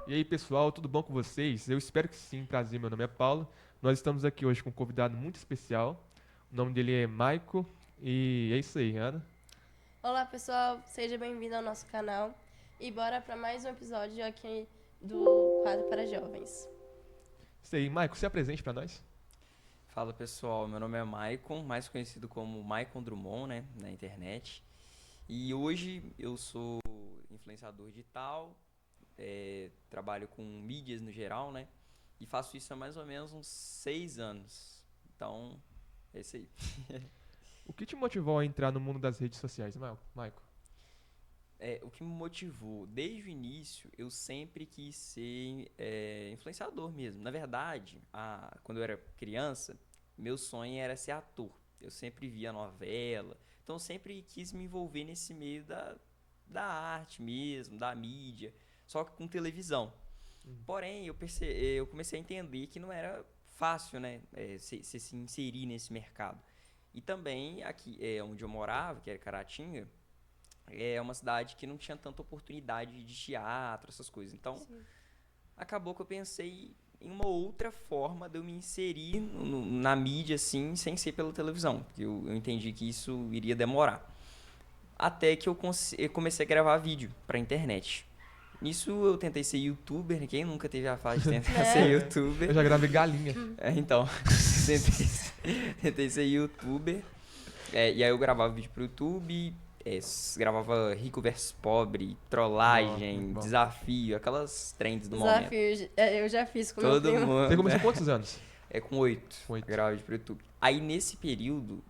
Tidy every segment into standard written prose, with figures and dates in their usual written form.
E aí, pessoal, tudo bom com vocês? Eu espero que sim. Prazer, meu nome é Paulo. Nós estamos aqui hoje com um convidado muito especial. O nome dele é Maico. E é isso aí, Ana. Olá pessoal, seja bem-vindo ao nosso canal e bora para mais um episódio aqui do quadro para jovens. Isso aí, Maico, se apresente pra nós. Fala pessoal, meu nome é Maicon, mais conhecido como Maicon Drummond, né, na internet. E hoje eu sou influenciador digital, trabalho com mídias no geral, né, e faço isso há mais ou menos uns 6 anos. Então, é isso aí. O que te motivou a entrar no mundo das redes sociais, Maico? O que me motivou, desde o início, eu sempre quis ser influenciador mesmo. Na verdade, quando eu era criança, meu sonho era ser ator. Eu sempre via novela, então eu sempre quis me envolver nesse meio da arte mesmo, da mídia, só que com televisão. Porém, eu comecei a entender que não era fácil, né, se inserir nesse mercado. E também aqui onde eu morava, que era Caratinga, é uma cidade que não tinha tanta oportunidade de teatro, essas coisas. Então, Sim. acabou que eu pensei em uma outra forma de eu me inserir na mídia, assim, sem ser pela televisão. Porque eu entendi que isso iria demorar. Até que eu comecei a gravar vídeo pra internet. Nisso eu tentei ser youtuber, né? Quem nunca teve a fase de tentar ser Eu youtuber? já gravei galinha. Então, tentei ser youtuber. E aí eu gravava vídeo pro YouTube, gravava rico versus pobre, trollagem, Muito bom. desafio, aquelas trends do momento. Desafio, eu já fiz com meu Todo primo. mundo. Você começou com quantos anos? Com 8. Oito. Gravava vídeo pro YouTube. Aí nesse período,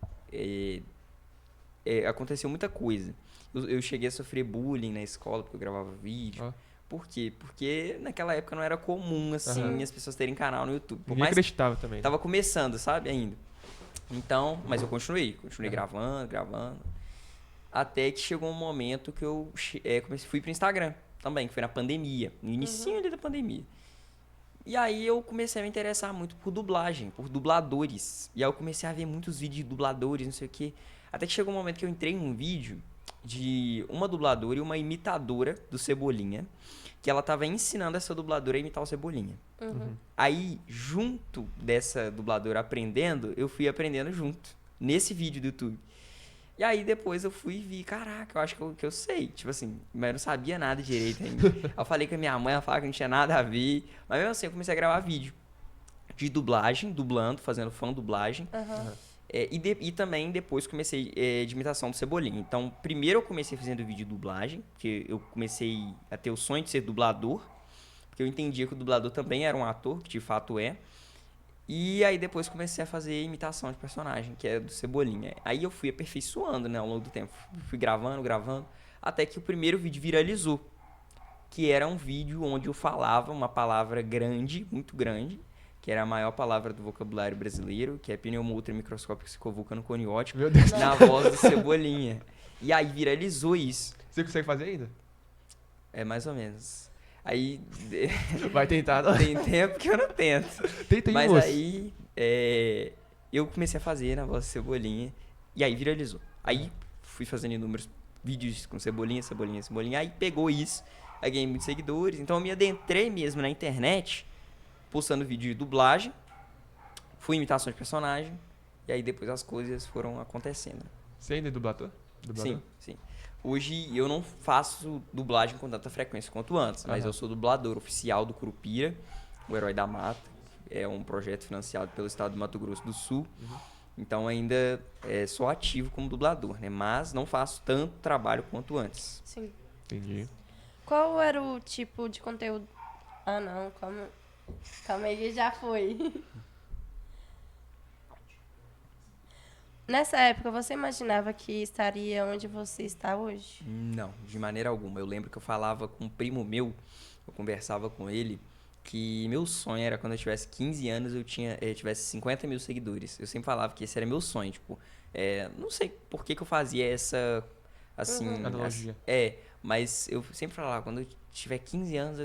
aconteceu muita coisa. Eu cheguei a sofrer bullying na escola porque eu gravava vídeo. Ó. Por quê? Porque naquela época não era comum, assim, Aham. as pessoas terem canal no YouTube. Por Ninguém mais acreditava também. tava começando, sabe, ainda. Então, mas eu continuei Aham. gravando. Até que chegou um momento que eu fui pro Instagram também, que foi na pandemia, no inicinho ali da pandemia. E aí eu comecei a me interessar muito por dublagem, por dubladores. E aí eu comecei a ver muitos vídeos de dubladores, não sei o quê. Até que chegou um momento que eu entrei num vídeo de uma dubladora e uma imitadora do Cebolinha, que ela tava ensinando essa dubladora a imitar o Cebolinha. Aí, junto dessa dubladora aprendendo, eu fui aprendendo junto, nesse vídeo do YouTube. E aí depois eu fui e vi, caraca, eu acho que eu sei, tipo assim, mas eu não sabia nada direito ainda. Aí eu falei com a minha mãe, ela falava que não tinha nada a ver, mas mesmo assim eu comecei a gravar vídeo de dublagem, dublando, fazendo fã dublagem. Aham. E também depois comecei de imitação do Cebolinha. Então, primeiro eu comecei fazendo vídeo de dublagem, porque eu comecei a ter o sonho de ser dublador, porque eu entendia que o dublador também era um ator, que de fato é. E aí depois comecei a fazer imitação de personagem, que é do Cebolinha. Aí eu fui aperfeiçoando, né, ao longo do tempo. Fui gravando, até que o primeiro vídeo viralizou. Que era um vídeo onde eu falava uma palavra grande, muito grande, que era a maior palavra do vocabulário brasileiro, que é pneumoútero microscópico psicovulcano-coniótico, Meu Deus. na voz do Cebolinha. E aí viralizou isso. Você consegue fazer ainda? É mais ou menos. Aí Vai tentar. Não? tem tempo que eu não tento. Tenta aí, Mas moço. aí eu comecei a fazer na voz do Cebolinha e aí viralizou. Aí fui fazendo inúmeros vídeos com Cebolinha. Aí pegou isso, aí ganhei muitos seguidores. Então eu me adentrei mesmo na internet, postando vídeo de dublagem, fui imitação de personagem, e aí depois as coisas foram acontecendo. Você ainda é dublador? Sim. Hoje eu não faço dublagem com tanta frequência quanto antes, mas Aham. eu sou dublador oficial do Curupira, o Herói da Mata. É um projeto financiado pelo estado do Mato Grosso do Sul. Então ainda sou ativo como dublador, né? Mas não faço tanto trabalho quanto antes. Sim. Entendi. Qual era o tipo de conteúdo? Ah, não, calma aí que já foi. Nessa época, você imaginava que estaria onde você está hoje? Não, de maneira alguma. Eu lembro que eu falava com um primo meu, eu conversava com ele, que meu sonho era quando eu tivesse 15 anos eu tivesse 50 mil seguidores. Eu sempre falava que esse era meu sonho, tipo, não sei por que eu fazia essa, assim... Analogia. Mas eu sempre falava, quando eu tiver 15 anos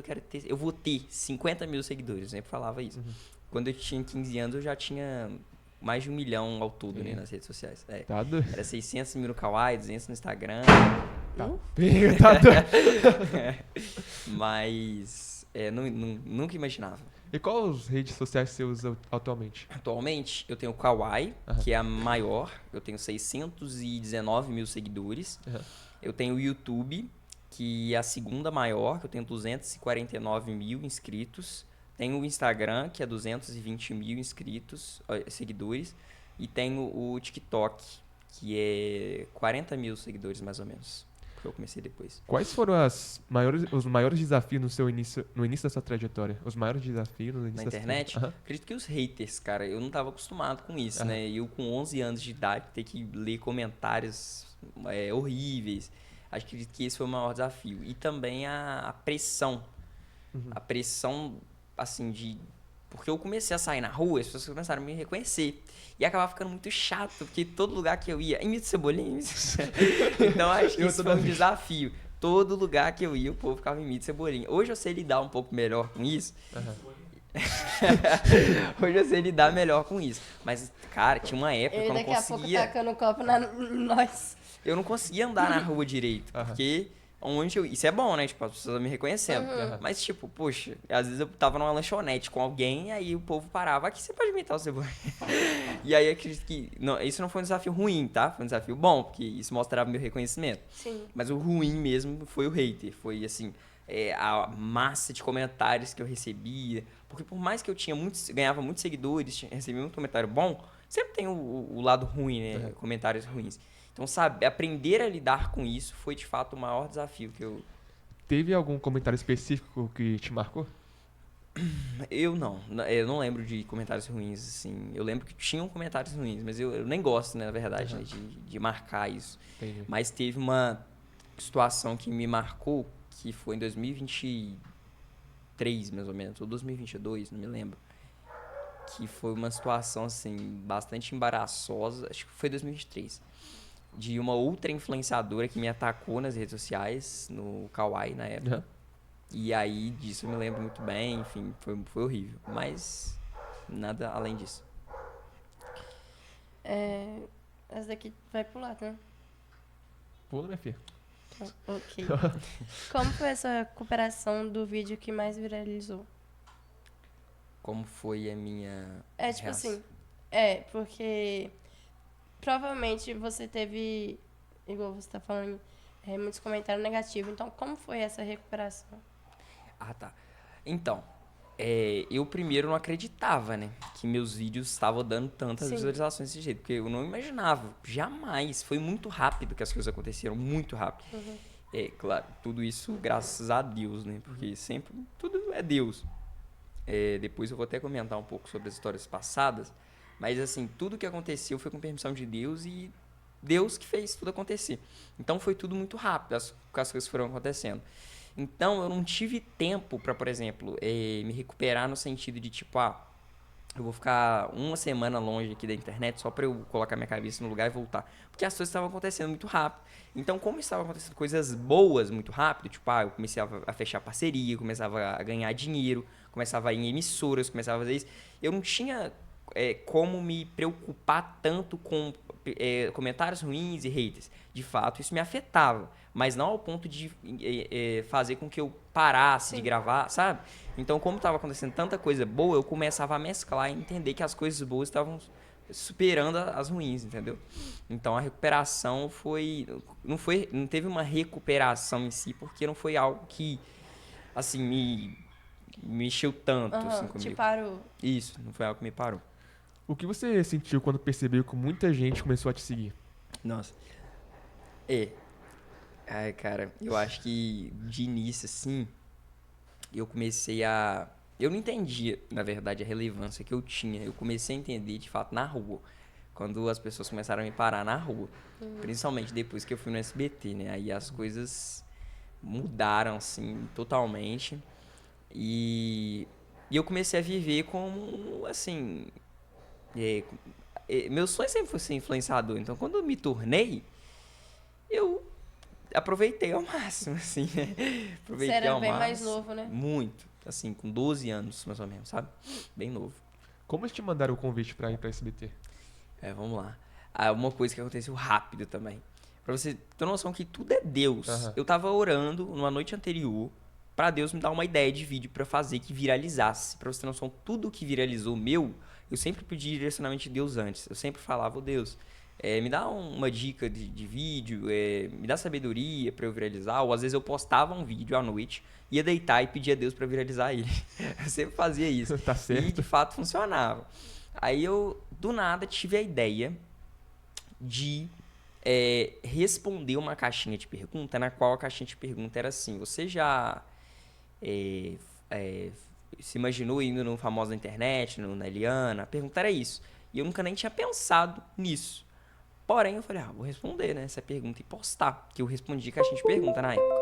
eu vou ter 50 mil seguidores, eu sempre falava isso. Quando eu tinha 15 anos eu já tinha mais de 1 milhão ao todo, né, nas redes sociais. Tá doido. Era 600 mil no Kawaii, 200 no Instagram. Tá doido. Mas nunca imaginava. E quais redes sociais você usa atualmente? Atualmente, eu tenho o Kawaii, Aham. que é a maior. Eu tenho 619 mil seguidores. Aham. Eu tenho o YouTube, que é a segunda maior, que eu tenho 249 mil inscritos. Tenho o Instagram, que é 220 mil seguidores. E tenho o TikTok, que é 40 mil seguidores, mais ou menos. Que eu comecei depois. Quais foram os maiores desafios no início da sua trajetória? Os maiores desafios no início Na da sua internet, trajetória? acredito que os haters, cara, eu não tava acostumado com isso, Aham. né? Eu com 11 anos de idade ter que ler comentários horríveis. Acredito que esse foi o maior desafio. E também a pressão. Uhum. A pressão, assim, de... Porque eu comecei a sair na rua, as pessoas começaram a me reconhecer. E acabava ficando muito chato, porque todo lugar que eu ia... Imita o Cebolinha, imita o Cebolinha. Então, acho que Eu isso toda foi um vez. desafio. Todo lugar que eu ia, o povo ficava imita o Cebolinha. Hoje eu sei lidar um pouco melhor com isso. Aham. Hoje eu sei lidar melhor com isso. Mas, cara, tinha uma época que eu Ele não daqui a pouco conseguia. tacando o copo em nós. Eu não conseguia andar na rua direito. Aham. Porque onde eu. Isso é bom, né? Tipo, as pessoas me reconhecendo. Uhum. Mas, tipo, poxa, às vezes eu tava numa lanchonete com alguém, e aí o povo parava. Aqui você pode imitar o Cebolinha. E aí eu acredito que. Não, isso não foi um desafio ruim, tá? Foi um desafio bom, porque isso mostrava meu reconhecimento. Sim. Mas o ruim mesmo foi o hater. Foi assim, a massa de comentários que eu recebia. Porque por mais que eu ganhava muitos seguidores, recebia muito comentário bom, sempre tem o lado ruim, né? Uhum. Comentários ruins. Então, sabe, aprender a lidar com isso foi de fato o maior desafio que eu. Teve algum comentário específico que te marcou? Eu não lembro de comentários ruins, assim. Eu lembro que tinham comentários ruins, mas eu nem gosto, né, na verdade, Uhum. né, de marcar isso. Entendi. Mas teve uma situação que me marcou, que foi em 2023, mais ou menos, ou 2022, não me lembro. Que foi uma situação, assim, bastante embaraçosa, acho que foi 2023. De uma outra influenciadora que me atacou nas redes sociais, no Kawaii, na época. Aham. E aí, disso eu me lembro muito bem, enfim, foi horrível. Mas, nada além disso. Essa daqui vai pular, né? Pula, minha filha. Ok. Como foi a sua recuperação do vídeo que mais viralizou? Como foi a minha É tipo reação? assim, porque provavelmente você teve, igual você tá falando, muitos comentários negativos. Então, como foi essa recuperação? Ah, tá. Então, eu primeiro não acreditava, né? Que meus vídeos estavam dando tantas Sim. visualizações desse jeito. Porque eu não imaginava. Jamais. Foi muito rápido que as coisas aconteceram. Muito rápido. Uhum. Claro, tudo isso graças a Deus, né? Porque sempre tudo é Deus. Depois eu vou até comentar um pouco sobre as histórias passadas. Mas, assim, tudo que aconteceu foi com permissão de Deus e Deus que fez tudo acontecer. Então, foi tudo muito rápido, as coisas foram acontecendo. Então, eu não tive tempo para, por exemplo, me recuperar no sentido de, tipo, eu vou ficar uma semana longe aqui da internet só para eu colocar minha cabeça no lugar e voltar. Porque as coisas estavam acontecendo muito rápido. Então, como estavam acontecendo coisas boas muito rápido, tipo, eu começava a fechar parceria, começava a ganhar dinheiro, começava a ir em emissoras, começava a fazer isso, eu não tinha como me preocupar tanto com comentários ruins e haters. De fato, isso me afetava, mas não ao ponto de fazer com que eu parasse de Sim. gravar, sabe? Então, como estava acontecendo tanta coisa boa, eu começava a mesclar e entender que as coisas boas estavam superando as ruins, entendeu? Então, a recuperação não teve uma recuperação em si, porque não foi algo que, assim, me mexeu tanto, assim, Aham, comigo. te parou. Isso, não foi algo que me parou. O que você sentiu quando percebeu que muita gente começou a te seguir? Nossa. Ai, cara, eu acho que de início, assim, eu comecei a... Eu não entendia, na verdade, a relevância que eu tinha. Eu comecei a entender, de fato, na rua. Quando as pessoas começaram a me parar na rua. Principalmente depois que eu fui no SBT, né? Aí as coisas mudaram, assim, totalmente. E eu comecei a viver como, assim... meu sonho sempre foi ser influenciador. Então, quando eu me tornei, eu aproveitei ao máximo, assim, né? Você era bem mais novo, né? Muito. Assim, com 12 anos, mais ou menos, sabe? Bem novo. Como eles te mandaram o convite pra ir pra SBT? Vamos lá. Uma coisa que aconteceu rápido também. Pra você ter noção que tudo é Deus. Aham. Eu tava orando numa noite anterior pra Deus me dar uma ideia de vídeo pra fazer que viralizasse. Pra você ter noção, tudo que viralizou meu, eu sempre pedi direcionamento de Deus antes. Eu sempre falava, ô Deus, me dá uma dica de vídeo, me dá sabedoria pra eu viralizar. Ou às vezes eu postava um vídeo à noite, ia deitar e pedia a Deus pra viralizar ele. Eu sempre fazia isso. Tá certo. E de fato funcionava. Aí eu, do nada, tive a ideia de responder uma caixinha de pergunta, na qual a caixinha de pergunta era assim: você já se imaginou indo no famoso da internet, na Eliana? A pergunta era isso. E eu nunca nem tinha pensado nisso. Porém, eu falei, vou responder, né, essa pergunta e postar. Que eu respondi caixinha de pergunta na época.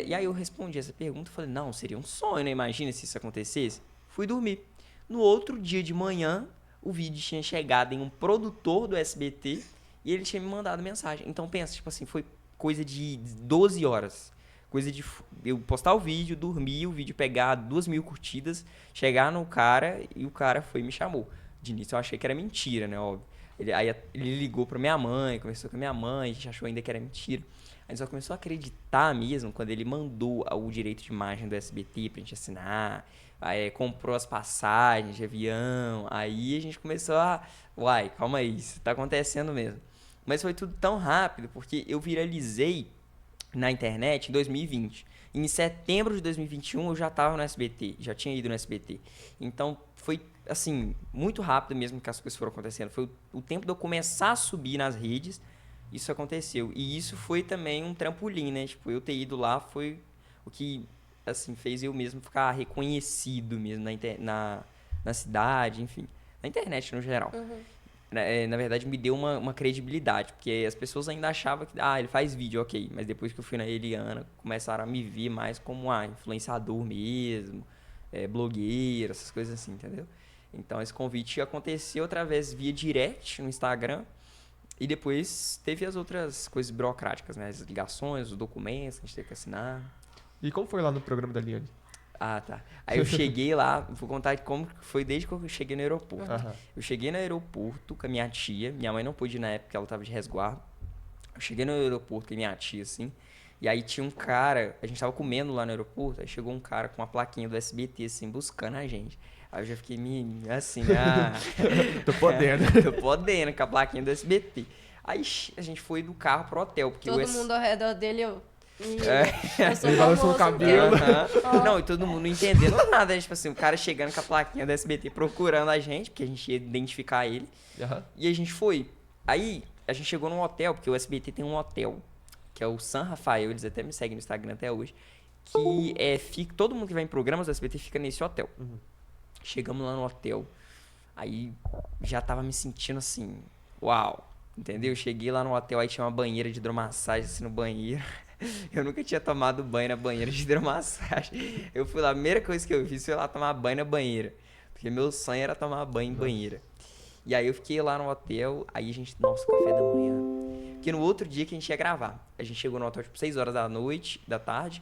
E aí eu respondi essa pergunta e falei, não, seria um sonho, né? Imagina se isso acontecesse. Fui dormir. No outro dia de manhã, o vídeo tinha chegado em um produtor do SBT e ele tinha me mandado mensagem. Então pensa, tipo assim, foi coisa de 12 horas. Coisa de eu postar o vídeo, dormir, o vídeo pegar 2.000 curtidas, chegar no cara e o cara foi e me chamou. De início eu achei que era mentira, né, óbvio. Ele ligou pra minha mãe, conversou com a minha mãe, a gente achou ainda que era mentira. A gente só começou a acreditar mesmo quando ele mandou o direito de imagem do SBT pra gente assinar. Aí comprou as passagens de avião. Aí a gente começou uai, calma aí, isso tá acontecendo mesmo. Mas foi tudo tão rápido, porque eu viralizei na internet em 2020. Em setembro de 2021 eu já tava no SBT, já tinha ido no SBT. Então foi, assim, muito rápido mesmo que as coisas foram acontecendo. Foi o tempo de eu começar a subir nas redes, isso aconteceu. E isso foi também um trampolim, né? Tipo, eu ter ido lá foi o que, assim, fez eu mesmo ficar reconhecido mesmo na cidade, enfim. Na internet, no geral. Uhum. Na verdade, me deu uma credibilidade, porque as pessoas ainda achavam que, ele faz vídeo, ok. Mas depois que eu fui na Eliana, começaram a me ver mais como influenciador mesmo, blogueiro, essas coisas assim, entendeu? Então, esse convite aconteceu através via direct no Instagram. E depois teve as outras coisas burocráticas, né? As ligações, os documentos que a gente teve que assinar. E como foi lá no programa da Liane? Tá. Aí eu cheguei lá, vou contar como foi desde que eu cheguei no aeroporto. Aham. Eu cheguei no aeroporto com a minha tia, minha mãe não pôde ir na época, ela tava de resguardo. Eu cheguei no aeroporto com a minha tia, assim, e aí tinha um cara, a gente tava comendo lá no aeroporto, aí chegou um cara com uma plaquinha do SBT, assim, buscando a gente. Aí eu já fiquei assim, Tô podendo. tô podendo com a plaquinha do SBT. Aí a gente foi do carro pro hotel, porque Todo mundo ao redor dele, eu sou Ele balançou o famoso cabelo. mesmo. Não, e todo mundo não entendendo nada, né? Tipo assim, o cara chegando com a plaquinha do SBT procurando a gente, porque a gente ia identificar ele. Aham. E a gente foi. Aí a gente chegou num hotel, porque o SBT tem um hotel, que é o San Rafael, eles até me seguem no Instagram até hoje, que todo mundo que vai em programas do SBT fica nesse hotel. Uhum. Chegamos lá no hotel, aí já tava me sentindo assim, uau, entendeu? Cheguei lá no hotel, aí tinha uma banheira de hidromassagem assim no banheiro. Eu nunca tinha tomado banho na banheira de hidromassagem. Eu fui lá, a primeira coisa que eu fiz foi lá tomar banho na banheira. Porque meu sonho era tomar banho em banheira. E aí eu fiquei lá no hotel, aí a gente, nossa, café da manhã. Porque no outro dia que a gente ia gravar. A gente chegou no hotel tipo 6 horas da tarde.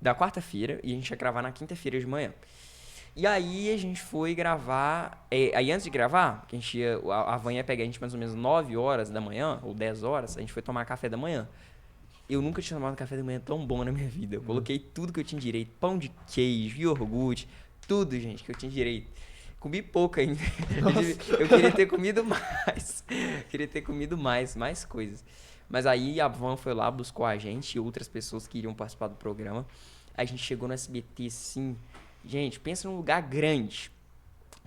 Da quarta-feira, e a gente ia gravar na quinta-feira de manhã. E aí a gente foi gravar. Aí antes de gravar, que a van ia pegar a gente mais ou menos 9 horas da manhã, ou 10 horas, a gente foi tomar café da manhã. Eu nunca tinha tomado um café da manhã tão bom na minha vida. Eu coloquei tudo que eu tinha direito. Pão de queijo, iogurte, tudo, gente, que eu tinha direito. Comi pouco ainda. Eu queria ter comido mais. Queria ter comido mais coisas. Mas aí a van foi lá, buscou a gente e outras pessoas que iriam participar do programa. Aí a gente chegou no SBT, assim... Gente, pensa num lugar grande.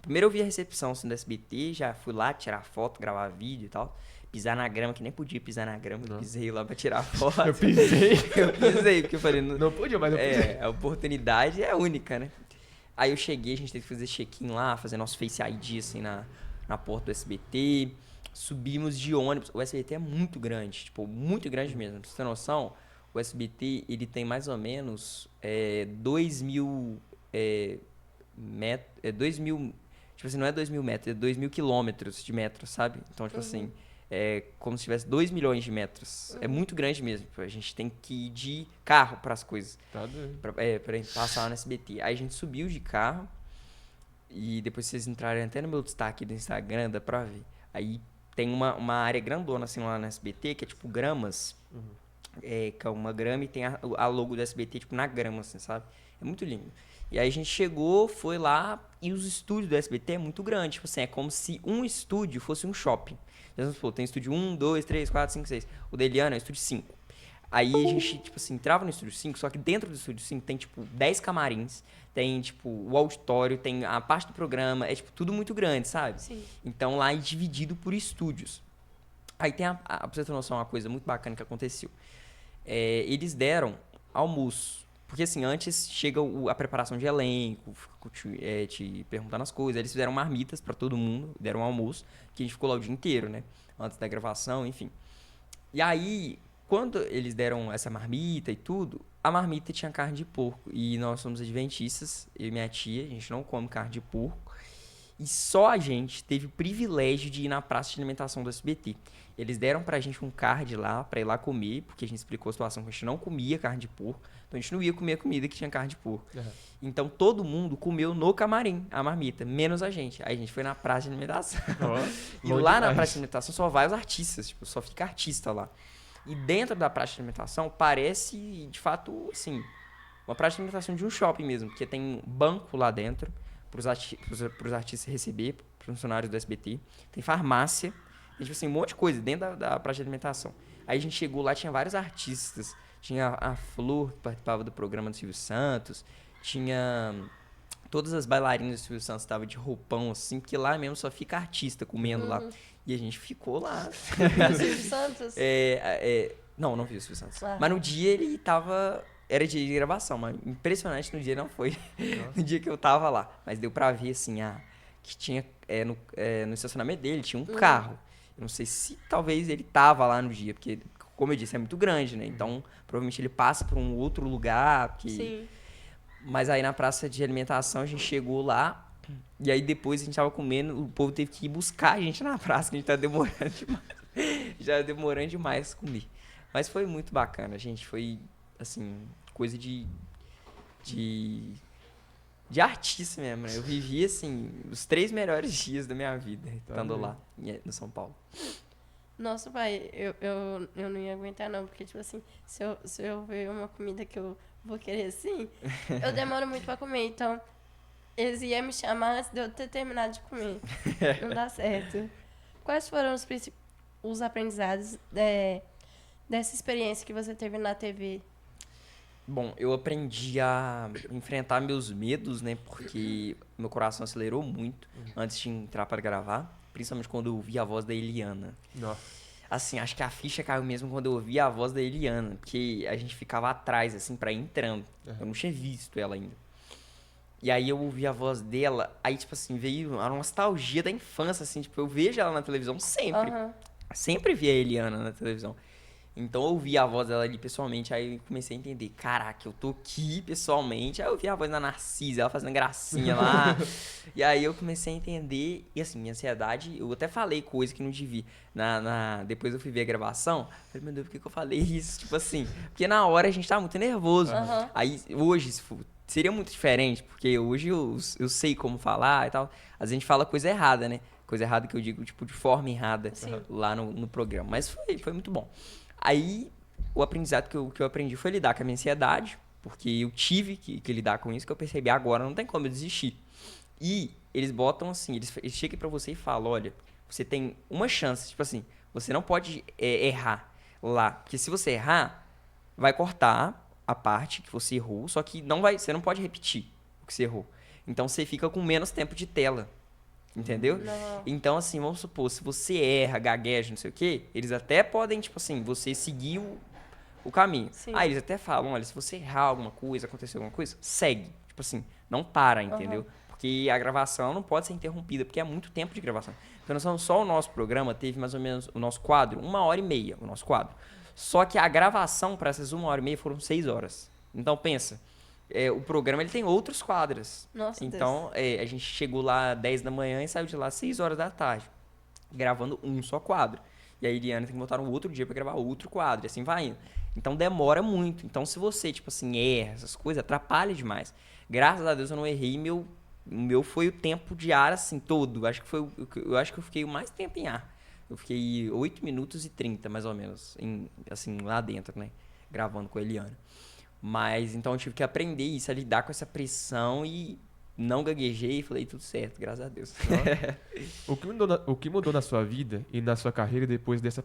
Primeiro eu vi a recepção assim, do SBT, já fui lá tirar foto, gravar vídeo e tal. Pisar na grama, que nem podia pisar na grama. Eu pisei lá pra tirar foto. Eu pisei. Eu pisei, porque eu falei... Não podia, mas eu pisei. A oportunidade é única, né? Aí eu cheguei, a gente teve que fazer check-in lá, fazer nosso Face ID, assim, na porta do SBT. Subimos de ônibus. O SBT é muito grande, tipo, muito grande mesmo. Pra você ter noção, o SBT, ele tem mais ou menos 2.000 metros... 2.000... Tipo assim, não é 2.000 metros, é 2.000 quilômetros de metros, sabe? Então, tipo assim, é como se tivesse 2 milhões de metros. É muito grande mesmo. A gente tem que ir de carro pras coisas. Tá doido. Pra passar lá no SBT. Aí a gente subiu de carro. E depois vocês entrarem até no meu destaque do Instagram, dá pra ver. Aí tem uma área grandona assim lá no SBT, que é tipo gramas. com uma grama e tem a logo do SBT, tipo, na grama, assim, sabe? É muito lindo. E aí a gente chegou, foi lá, e os estúdios do SBT é muito grande. Tipo assim, é como se um estúdio fosse um shopping. Vamos supor, tem estúdio 1, 2, 3, 4, 5, 6. O da Eliana é o estúdio 5. Aí a gente, tipo assim, entrava no estúdio 5, só que dentro do estúdio 5 tem, tipo, 10 camarins, tem, tipo, o auditório, tem a parte do programa, é, tipo, tudo muito grande, sabe? Sim. Então lá é dividido por estúdios. Aí tem, pra você ter noção, uma coisa muito bacana que aconteceu. Eles deram almoço. Porque assim, antes chega a preparação de elenco, te perguntando as coisas. Aí eles fizeram marmitas pra todo mundo, deram um almoço, que a gente ficou lá o dia inteiro, né? Antes da gravação, enfim. E aí, quando eles deram essa marmita e tudo, a marmita tinha carne de porco. E nós somos adventistas, eu e minha tia, a gente não come carne de porco. E só a gente teve o privilégio de ir na praça de alimentação do SBT. Eles deram pra gente um card lá, pra ir lá comer, porque a gente explicou a situação que a gente não comia carne de porco. Então a gente não ia comer a comida que tinha carne de porco. Uhum. Então todo mundo comeu no camarim, a marmita, menos a gente. Aí a gente foi na praça de alimentação. E Bom lá na demais. praça de alimentação só vai os artistas, tipo, só fica artista lá. E dentro da praça de alimentação parece, de fato, assim, uma praça de alimentação de um shopping mesmo, porque tem um banco lá dentro pros artistas receber, pros funcionários do SBT. Tem farmácia, tem, tipo assim, um monte de coisa dentro da praça de alimentação. Aí a gente chegou lá, tinha vários artistas. Tinha a Flor, que participava do programa do Silvio Santos. Tinha todas as bailarinas do Silvio Santos estavam de roupão, assim, porque lá mesmo só fica artista comendo lá. E a gente ficou lá. O Silvio Santos? Não viu o Silvio Santos. Ah. Mas no dia ele tava... Era dia de gravação, mas impressionante no dia não foi. No dia que eu tava lá. Mas deu pra ver, assim, que tinha no estacionamento dele, tinha um carro. Eu não sei se talvez ele tava lá no dia, porque, como eu disse, é muito grande, né? Então, provavelmente ele passa pra um outro lugar. Porque... Sim. Mas aí na praça de alimentação a gente chegou lá. E aí depois a gente tava comendo, o povo teve que ir buscar a gente na praça, que a gente tá demorando demais. Já demorando demais comer. Mas foi muito bacana, gente. Foi, assim, coisa de artista mesmo, né? Eu vivi, assim, os 3 melhores dias da minha vida, estando lá, no São Paulo. Nossa, pai, eu não ia aguentar não, porque, tipo assim, se eu ver uma comida que eu vou querer assim, eu demoro muito pra comer, então eles iam me chamar antes de eu ter terminado de comer. Não dá certo. Quais foram os aprendizados dessa experiência que você teve na TV? Bom, eu aprendi a enfrentar meus medos, né? Porque meu coração acelerou muito antes de entrar para gravar. Principalmente quando eu ouvi a voz da Eliana. Nossa. Assim, acho que a ficha caiu mesmo quando eu ouvi a voz da Eliana. Porque a gente ficava atrás, assim, pra ir entrando. Eu não tinha visto ela ainda. E aí eu ouvi a voz dela. Aí, tipo assim, veio uma nostalgia da infância, assim. Tipo, eu vejo ela na televisão sempre. Aham. Sempre vi a Eliana na televisão. Então eu ouvi a voz dela ali pessoalmente, aí eu comecei a entender, caraca, eu tô aqui pessoalmente. Aí eu ouvi a voz da Narcisa, ela fazendo gracinha lá. E aí eu comecei a entender, e assim, minha ansiedade, eu até falei coisa que não devia. Depois eu fui ver a gravação, falei, meu Deus, por que eu falei isso? Tipo assim, porque na hora a gente tava muito nervoso. Aham. Aí hoje, seria muito diferente, porque hoje eu sei como falar e tal. Às vezes a gente fala coisa errada, né? Coisa errada que eu digo, tipo, de forma errada Sim. lá no programa. Mas foi muito bom. Aí, o aprendizado que eu aprendi foi lidar com a minha ansiedade, porque eu tive que lidar com isso, que eu percebi agora, não tem como eu desistir. E eles botam assim, eles chegam pra você e falam, olha, você tem uma chance, tipo assim, você não pode errar lá, porque se você errar, vai cortar a parte que você errou, só que você não pode repetir o que você errou. Então, você fica com menos tempo de tela. Entendeu? Não. Então, assim, vamos supor, se você erra, gagueja, não sei o quê, eles até podem, tipo assim, você seguir o caminho. Sim. Aí eles até falam, olha, se você errar alguma coisa, acontecer alguma coisa, segue. Tipo assim, não para, entendeu? Porque a gravação não pode ser interrompida, porque é muito tempo de gravação. Então, só o nosso programa teve mais ou menos, o nosso quadro, 1h30, o nosso quadro. Só que a gravação para essas 1h30 foram 6 horas. Então, pensa... o programa ele tem outros quadros. Nossa, então, a gente chegou lá 10 da manhã e saiu de lá 6 horas da tarde, gravando um só quadro. E a Eliana tem que voltar no outro dia pra gravar outro quadro, e assim vai indo. Então demora muito. Então, se você, tipo assim, erra essas coisas, atrapalha demais. Graças a Deus eu não errei, o meu foi o tempo de ar, assim, todo. Eu acho que eu fiquei mais tempo em ar. Eu fiquei 8 minutos e 30, mais ou menos, assim, lá dentro, né? gravando com a Eliana. Mas, então eu tive que aprender isso, a lidar com essa pressão e não gaguejei e falei tudo certo, graças a Deus. O que mudou na sua vida e na sua carreira depois dessa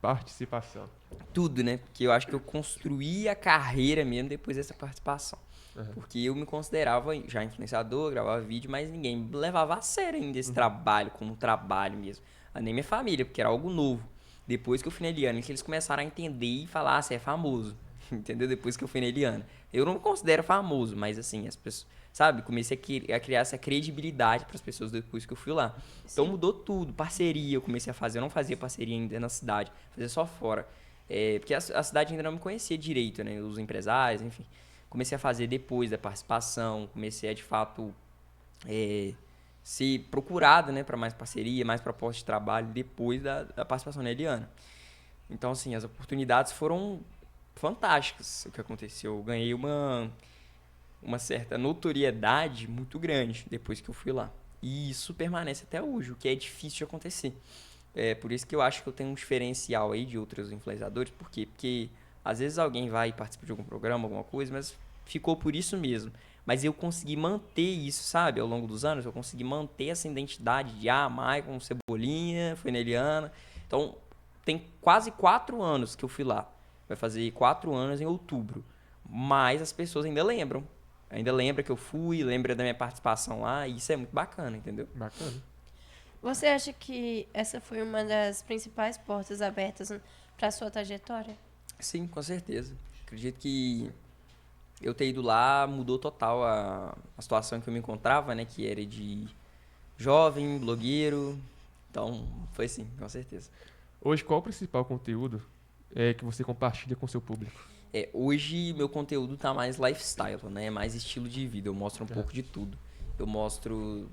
participação? Tudo, né? Porque eu acho que eu construí a carreira mesmo depois dessa participação. Uhum. Porque eu me considerava já influenciador, gravava vídeo, mas ninguém me levava a sério ainda esse trabalho, como um trabalho mesmo. Nem minha família, porque era algo novo. Depois que eu fui na Eliana, que eles começaram a entender e falar, ah, você é famoso. Entendeu? Depois que eu fui na Eliana. Eu não me considero famoso, mas assim, as pessoas, sabe? Comecei a criar essa credibilidade para as pessoas depois que eu fui lá. Então Sim. mudou tudo. Parceria eu comecei a fazer. Eu não fazia parceria ainda na cidade, fazia só fora. Porque a cidade ainda não me conhecia direito, né? Os empresários, enfim. Comecei a fazer depois da participação. Comecei a, de fato, ser procurado, né? Para mais parceria, mais proposta de trabalho depois da participação na Eliana. Então, assim, as oportunidades foram fantásticas o que aconteceu. Eu ganhei uma certa notoriedade muito grande depois que eu fui lá. E isso permanece até hoje, o que é difícil de acontecer. Por isso que eu acho que eu tenho um diferencial aí de outros influenciadores. Por quê? Porque às vezes alguém vai e participa de algum programa, alguma coisa, mas ficou por isso mesmo. Mas eu consegui manter isso, sabe? Ao longo dos anos, eu consegui manter essa identidade de, Maicon, Cebolinha, foi na Eliana. Então, tem quase 4 anos que eu fui lá. Vai fazer 4 anos em outubro. Mas as pessoas ainda lembram. Ainda lembra que eu fui, lembra da minha participação lá. E isso é muito bacana, entendeu? Bacana. Você acha que essa foi uma das principais portas abertas para sua trajetória? Sim, com certeza. Acredito que eu ter ido lá mudou total a situação em que eu me encontrava, né? Que era de jovem, blogueiro. Então, foi sim, com certeza. Hoje, qual o principal conteúdo que você compartilha com o seu público? Hoje, meu conteúdo tá mais lifestyle, né? Mais estilo de vida. Eu mostro um pouco de tudo. Eu mostro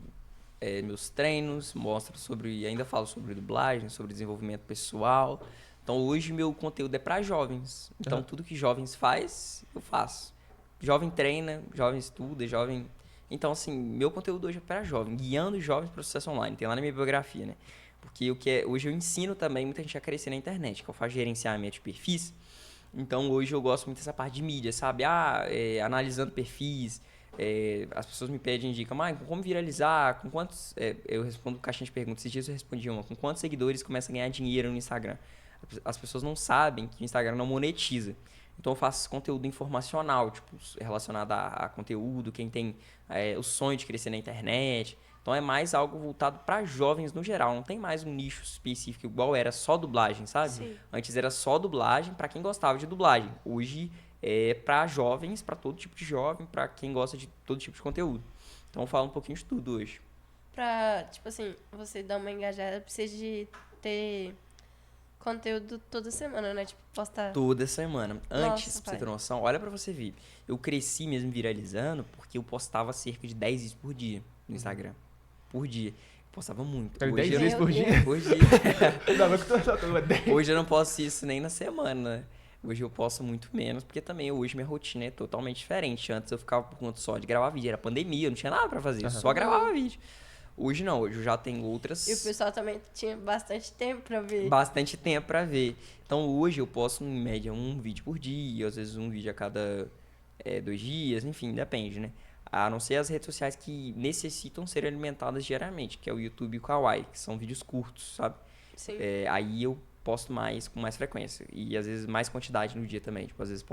meus treinos, mostro sobre... Ainda falo sobre dublagem, sobre desenvolvimento pessoal. Então, hoje, meu conteúdo é para jovens. Então, tudo que jovens faz, eu faço. Jovem treina, jovem estuda, jovem... Então, assim, meu conteúdo hoje é para jovem. Guiando jovens para o sucesso online. Tem lá na minha biografia, né? Porque hoje eu ensino também muita gente a crescer na internet, que eu faço gerenciamento de perfis. Então, hoje eu gosto muito dessa parte de mídia, sabe? Analisando perfis. As pessoas me pedem dica, como viralizar? Com quantos... eu respondo caixinha de perguntas. Esses dias eu respondi uma. Com quantos seguidores começa a ganhar dinheiro no Instagram? As pessoas não sabem que o Instagram não monetiza. Então, eu faço esse conteúdo informacional, tipo, relacionado a conteúdo, quem tem o sonho de crescer na internet. Então, é mais algo voltado para jovens no geral. Não tem mais um nicho específico igual era só dublagem, sabe? Sim. Antes era só dublagem para quem gostava de dublagem. Hoje é para jovens, para todo tipo de jovem, para quem gosta de todo tipo de conteúdo. Então, eu falo um pouquinho de tudo hoje. Pra, tipo assim, você dar uma engajada, precisa de ter conteúdo toda semana, né? Tipo, postar... Toda semana. Antes, Nossa, pra você ter pai. noção, olha pra você ver. Eu cresci mesmo viralizando porque eu postava cerca de 10 vídeos por dia no Instagram. Por dia. Eu postava muito. Cara, Hoje 10 eu vezes não- por dia? Por dia. Não, mas que eu tô 10. Hoje eu não posto isso nem na semana. Hoje eu posto muito menos, porque também hoje minha rotina é totalmente diferente. Antes eu ficava por conta só de gravar vídeo. Era pandemia, eu não tinha nada pra fazer. Eu só gravava vídeo. Hoje não, hoje eu já tenho outras... E o pessoal também tinha bastante tempo pra ver. Bastante tempo pra ver. Então hoje eu posto em média um vídeo por dia, às vezes um vídeo a cada 2 dias, enfim, depende, né? A não ser as redes sociais que necessitam ser alimentadas diariamente, que é o YouTube e o Kawaii, que são vídeos curtos, sabe? Sim. Aí eu posto com mais frequência. E às vezes mais quantidade no dia também. Tipo, às vezes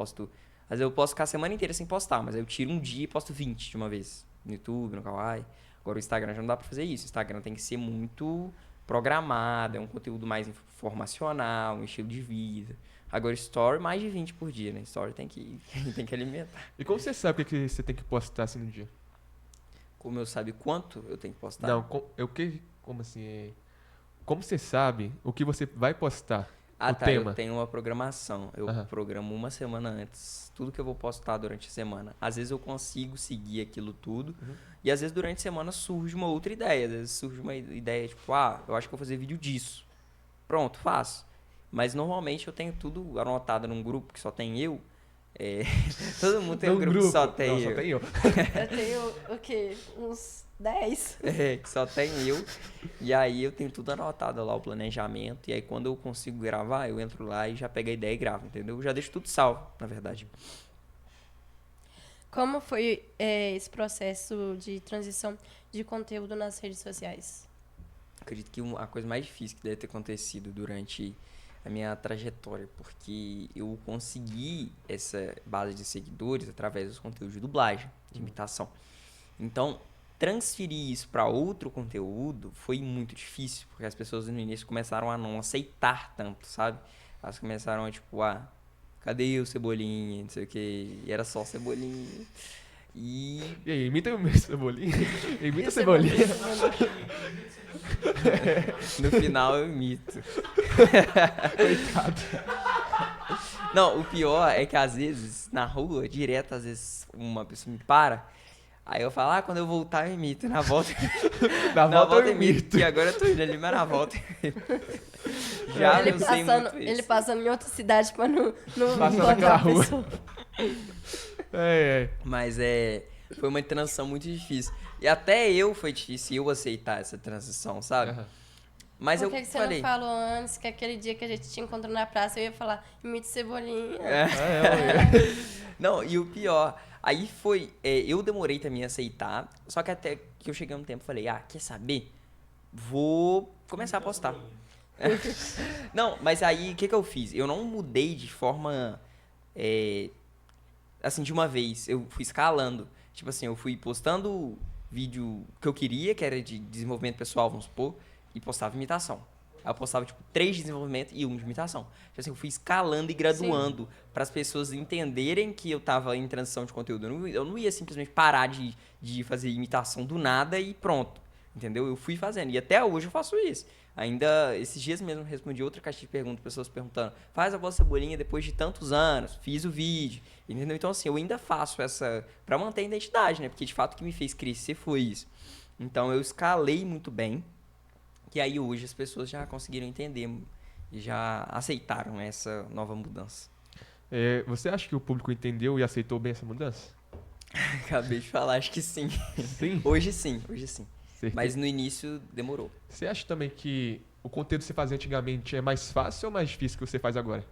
eu posso ficar a semana inteira sem postar, mas aí eu tiro um dia e posto 20 de uma vez. No YouTube, no Kawaii. Agora o Instagram já não dá pra fazer isso. O Instagram tem que ser muito programado, é um conteúdo mais informacional, um estilo de vida. Agora Story, mais de 20 por dia, né? Story tem que alimentar. E como você sabe o que você tem que postar assim no dia? Como eu sabe quanto eu tenho que postar? Não, como assim? Como você sabe o que você vai postar? O tema? Eu tenho uma programação. Eu Aham. programo uma semana antes tudo que eu vou postar durante a semana. Às vezes eu consigo seguir aquilo tudo. E às vezes durante a semana surge uma outra ideia. Às vezes surge uma ideia tipo, eu acho que vou fazer vídeo disso. Pronto, faço. Mas normalmente eu tenho tudo anotado num grupo que só tem eu. Todo mundo tem Num um grupo que só tem Não, eu. só tem eu. Eu tenho, o quê? Uns 10. Só tem eu. E aí eu tenho tudo anotado lá, o planejamento. E aí quando eu consigo gravar, eu entro lá e já pego a ideia e gravo, entendeu? Eu já deixo tudo salvo, na verdade. Como foi esse processo de transição de conteúdo nas redes sociais? Acredito que a coisa mais difícil que deve ter acontecido durante a minha trajetória, porque eu consegui essa base de seguidores através dos conteúdos de dublagem, de imitação. Então, transferir isso para outro conteúdo foi muito difícil, porque as pessoas no início começaram a não aceitar tanto, sabe? Elas começaram a tipo, cadê o Cebolinha, não sei o que, e era só Cebolinha. E E aí, imita o meu Cebolinha. Imita o Cebolinha. no final eu imito. Coitado. Não, o pior é que às vezes, na rua, direto, às vezes uma pessoa me para, aí eu falo, quando eu voltar eu imito, na volta, Na na volta volta eu imito. e agora eu tô indo ali, mas na volta já ele não sei muito ele isso. passando em outra cidade pra não Passando encontrar naquela a rua. pessoa. Mas foi uma transição muito difícil. E até foi difícil eu aceitar essa transição, sabe? Aham. Mas Por eu que você falei, não falou antes que aquele dia que a gente te encontrou na praça eu ia falar, imite Cebolinha? Não, e o pior, aí eu demorei também a aceitar, só que até que eu cheguei um tempo e falei, quer saber? Vou começar a postar. Não, mas aí o que eu fiz? Eu não mudei de forma, assim, de uma vez, eu fui escalando. Tipo assim, eu fui postando vídeo que eu queria, que era de desenvolvimento pessoal, vamos supor, e postava imitação. Aí eu postava, tipo, 3 de desenvolvimento e 1 de imitação. Tipo assim, eu fui escalando e graduando para as pessoas entenderem que eu tava em transição de conteúdo. Eu não ia simplesmente parar de fazer imitação do nada e pronto. Entendeu? Eu fui fazendo. E até hoje eu faço isso. Ainda, esses dias mesmo, eu respondi outra caixa de perguntas, pessoas perguntando, faz a voz Cebolinha depois de tantos anos, fiz o vídeo, entendeu? Então, assim, eu ainda faço essa, pra manter a identidade, né? Porque, de fato, o que me fez crescer foi isso. Então, eu escalei muito bem, que aí hoje as pessoas já conseguiram entender e já aceitaram essa nova mudança. Você acha que o público entendeu e aceitou bem essa mudança? Acabei de falar, acho que sim. Sim? Hoje sim. Certeza. Mas no início demorou. Você acha também que o conteúdo que você fazia antigamente é mais fácil ou mais difícil que você faz agora?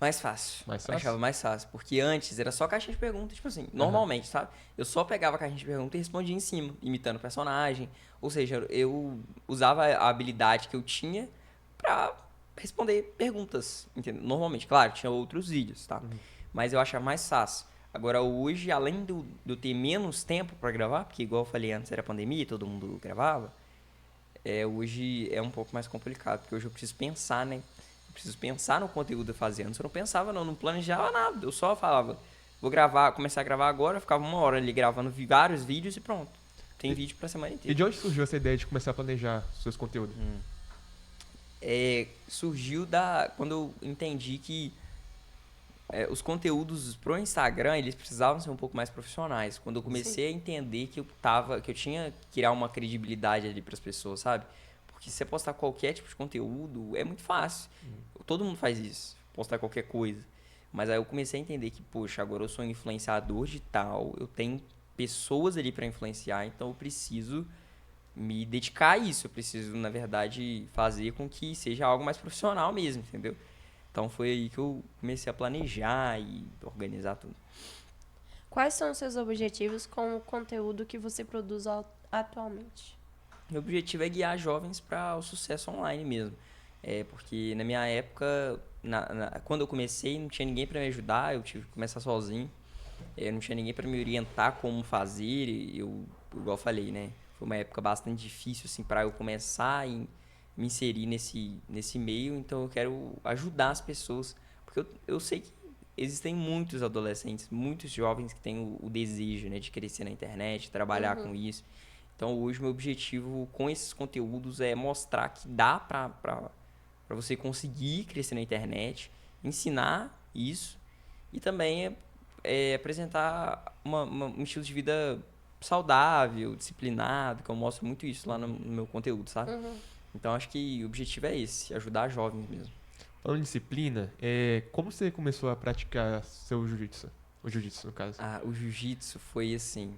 Mais fácil. Mais Eu fácil? achava mais fácil. Porque antes era só caixinha de perguntas, tipo assim, normalmente, sabe? Eu só pegava a caixinha de perguntas e respondia em cima, imitando o personagem. Ou seja, eu usava a habilidade que eu tinha pra responder perguntas, entendeu? Normalmente, claro, tinha outros vídeos, tá? Mas eu achava mais fácil. Agora, hoje, além de eu ter menos tempo pra gravar, porque igual eu falei antes, era pandemia, todo mundo gravava, hoje é um pouco mais complicado, porque hoje eu preciso pensar, né? Eu preciso pensar no conteúdo a fazer. Antes eu não pensava, não planejava nada. Eu só falava, vou gravar, começar a gravar agora, eu ficava 1 hora ali gravando vários vídeos e pronto. Tem vídeo pra semana E inteira. de onde surgiu essa ideia de começar a planejar seus conteúdos? Surgiu quando eu entendi que os conteúdos pro Instagram, eles precisavam ser um pouco mais profissionais. Quando eu comecei a entender que eu tinha que criar uma credibilidade ali pras pessoas, sabe? Porque se você postar qualquer tipo de conteúdo, é muito fácil. Todo mundo faz isso, postar qualquer coisa. Mas aí eu comecei a entender que, poxa, agora eu sou um influenciador digital, eu tenho pessoas ali pra influenciar, então eu preciso me dedicar a isso. Eu preciso, na verdade, fazer com que seja algo mais profissional mesmo, entendeu? Então foi aí que eu comecei a planejar e organizar tudo. Quais são os seus objetivos com o conteúdo que você produz atualmente? Meu objetivo é guiar jovens para o sucesso online mesmo. Porque na minha época, quando eu comecei, não tinha ninguém para me ajudar, eu tive que começar sozinho. Não tinha ninguém para me orientar como fazer. E igual eu falei, né? Foi uma época bastante difícil assim, para eu começar e me inserir nesse meio. Então eu quero ajudar as pessoas. Porque eu sei que existem muitos adolescentes, muitos jovens que têm o desejo, né, de crescer na internet, trabalhar com isso. Então hoje meu objetivo com esses conteúdos é mostrar que dá para você conseguir crescer na internet, ensinar isso e também apresentar um estilo de vida saudável, disciplinado, que eu mostro muito isso lá no meu conteúdo, sabe? Então acho que o objetivo é esse, ajudar jovens mesmo. Falando em disciplina, como você começou a praticar seu jiu-jitsu? O jiu-jitsu, no caso. Ah, o jiu-jitsu foi assim,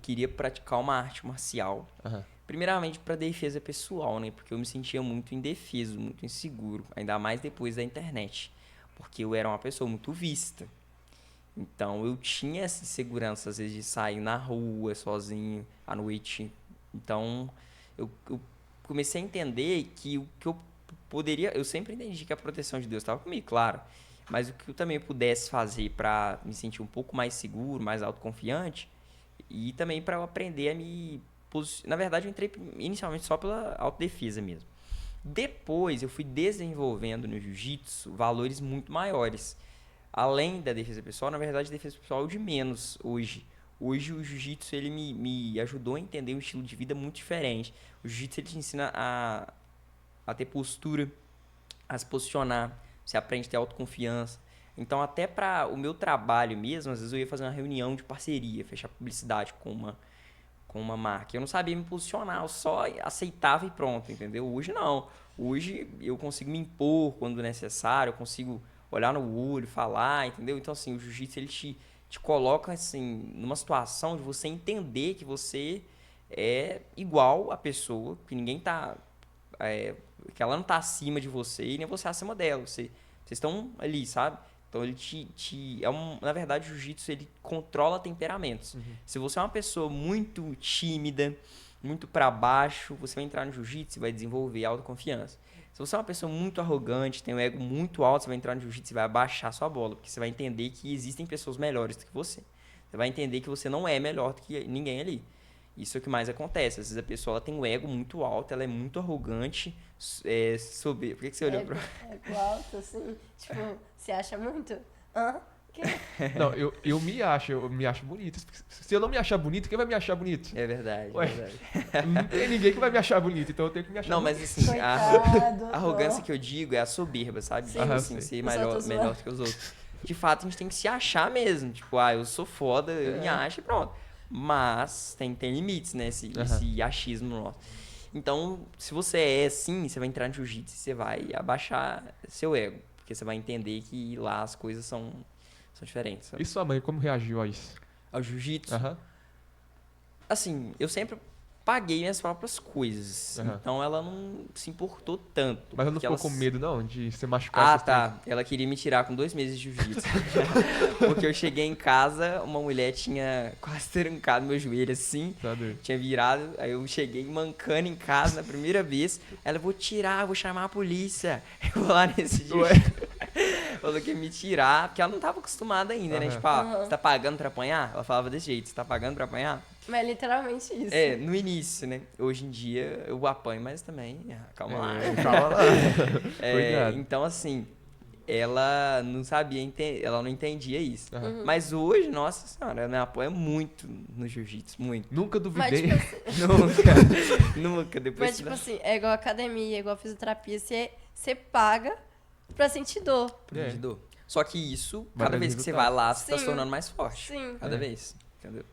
queria praticar uma arte marcial. Aham. Primeiramente para defesa pessoal, né? Porque eu me sentia muito indefeso, muito inseguro, ainda mais depois da internet, porque eu era uma pessoa muito vista. Então eu tinha essa insegurança às vezes de sair na rua sozinho à noite. Então eu comecei a entender que o que eu poderia, eu sempre entendi que a proteção de Deus estava comigo, claro, mas o que eu também pudesse fazer para me sentir um pouco mais seguro, mais autoconfiante e também para eu aprender a me na verdade, eu entrei inicialmente só pela autodefesa mesmo. Depois, eu fui desenvolvendo no jiu-jitsu valores muito maiores. Além da defesa pessoal, na verdade, a defesa pessoal é o de menos hoje. Hoje, o jiu-jitsu ele me ajudou a entender um estilo de vida muito diferente. O jiu-jitsu ele te ensina a ter postura, a se posicionar. Você aprende a ter autoconfiança. Então, até para o meu trabalho mesmo, às vezes eu ia fazer uma reunião de parceria, fechar publicidade com uma marca. Eu não sabia me posicionar, eu só aceitava e pronto, entendeu? Hoje não. Hoje eu consigo me impor quando necessário, eu consigo olhar no olho, falar, entendeu? Então, assim, o jiu-jitsu ele te coloca, assim, numa situação de você entender que você é igual a pessoa, que ninguém tá... que ela não tá acima de você e nem você acima dela. Vocês estão ali, sabe? Então ele na verdade, o jiu-jitsu ele controla temperamentos. Se você é uma pessoa muito tímida, muito para baixo, você vai entrar no jiu-jitsu e vai desenvolver autoconfiança. Se você é uma pessoa muito arrogante, tem um ego muito alto, você vai entrar no jiu-jitsu e vai abaixar sua bola, porque você vai entender que existem pessoas melhores do que você. Você vai entender que você não é melhor do que ninguém ali. Isso é o que mais acontece. Às vezes a pessoa ela tem um ego muito alto, ela é muito arrogante, soberba. Por que você olhou pra... Ego alto, assim, tipo, você acha muito? Hã? Que? Não, eu me acho bonito. Se eu não me achar bonito, quem vai me achar bonito? É verdade, Ué. é verdade. Não tem ninguém que vai me achar bonito, então eu tenho que me achar Não, bonito. mas assim, Coitado, a arrogância que eu digo é a soberba, sabe? Sim. Tipo Aham, assim, sei. ser Eu só tô melhor zoando. do que os outros. De fato, a gente tem que se achar mesmo. Tipo, eu sou foda, eu me acho e pronto. Mas tem limites, né? Esse achismo nosso. Então, se você é assim, você vai entrar no jiu-jitsu e você vai abaixar seu ego. Porque você vai entender que lá as coisas são diferentes. Sabe? E sua mãe, como reagiu a isso? Ao jiu-jitsu, Aham. assim, eu sempre paguei minhas próprias coisas. Aham. Então ela não se importou tanto. Mas ela não porque ficou ela com medo, não, de ser machucado? Ah, essas tá. Ela queria me tirar com 2 meses de jiu-jitsu. Porque eu cheguei em casa, uma mulher tinha quase trancado meu joelho assim. coisas? Tá doido. Tinha virado, aí eu cheguei mancando em casa na primeira vez. Ela, vou tirar, vou chamar a polícia. Eu vou lá nesse dia. Ué. Falou que ia me tirar, porque ela não tava acostumada ainda, né? Aham. Tipo, você tá pagando pra apanhar? Ela falava desse jeito, você tá pagando pra apanhar? Mas é literalmente isso. É, no início, né? Hoje em dia eu apanho, mas também, calma lá. Calma lá. Cuidado. Então, assim, ela não sabia, ela não entendia isso. Aham. Mas hoje, nossa senhora, ela me apoia muito no jiu-jitsu, muito. Nunca Mas, duvidei. tipo assim, Nunca. Depois mas, tipo assim, é igual academia, é igual fisioterapia. Você paga pra sentir dor. É. de dor. Só que isso, Vai cada dar vez que você resultado. vai lá, você tá se Sim. tornando mais forte. Sim. Cada É. vez. Entendeu?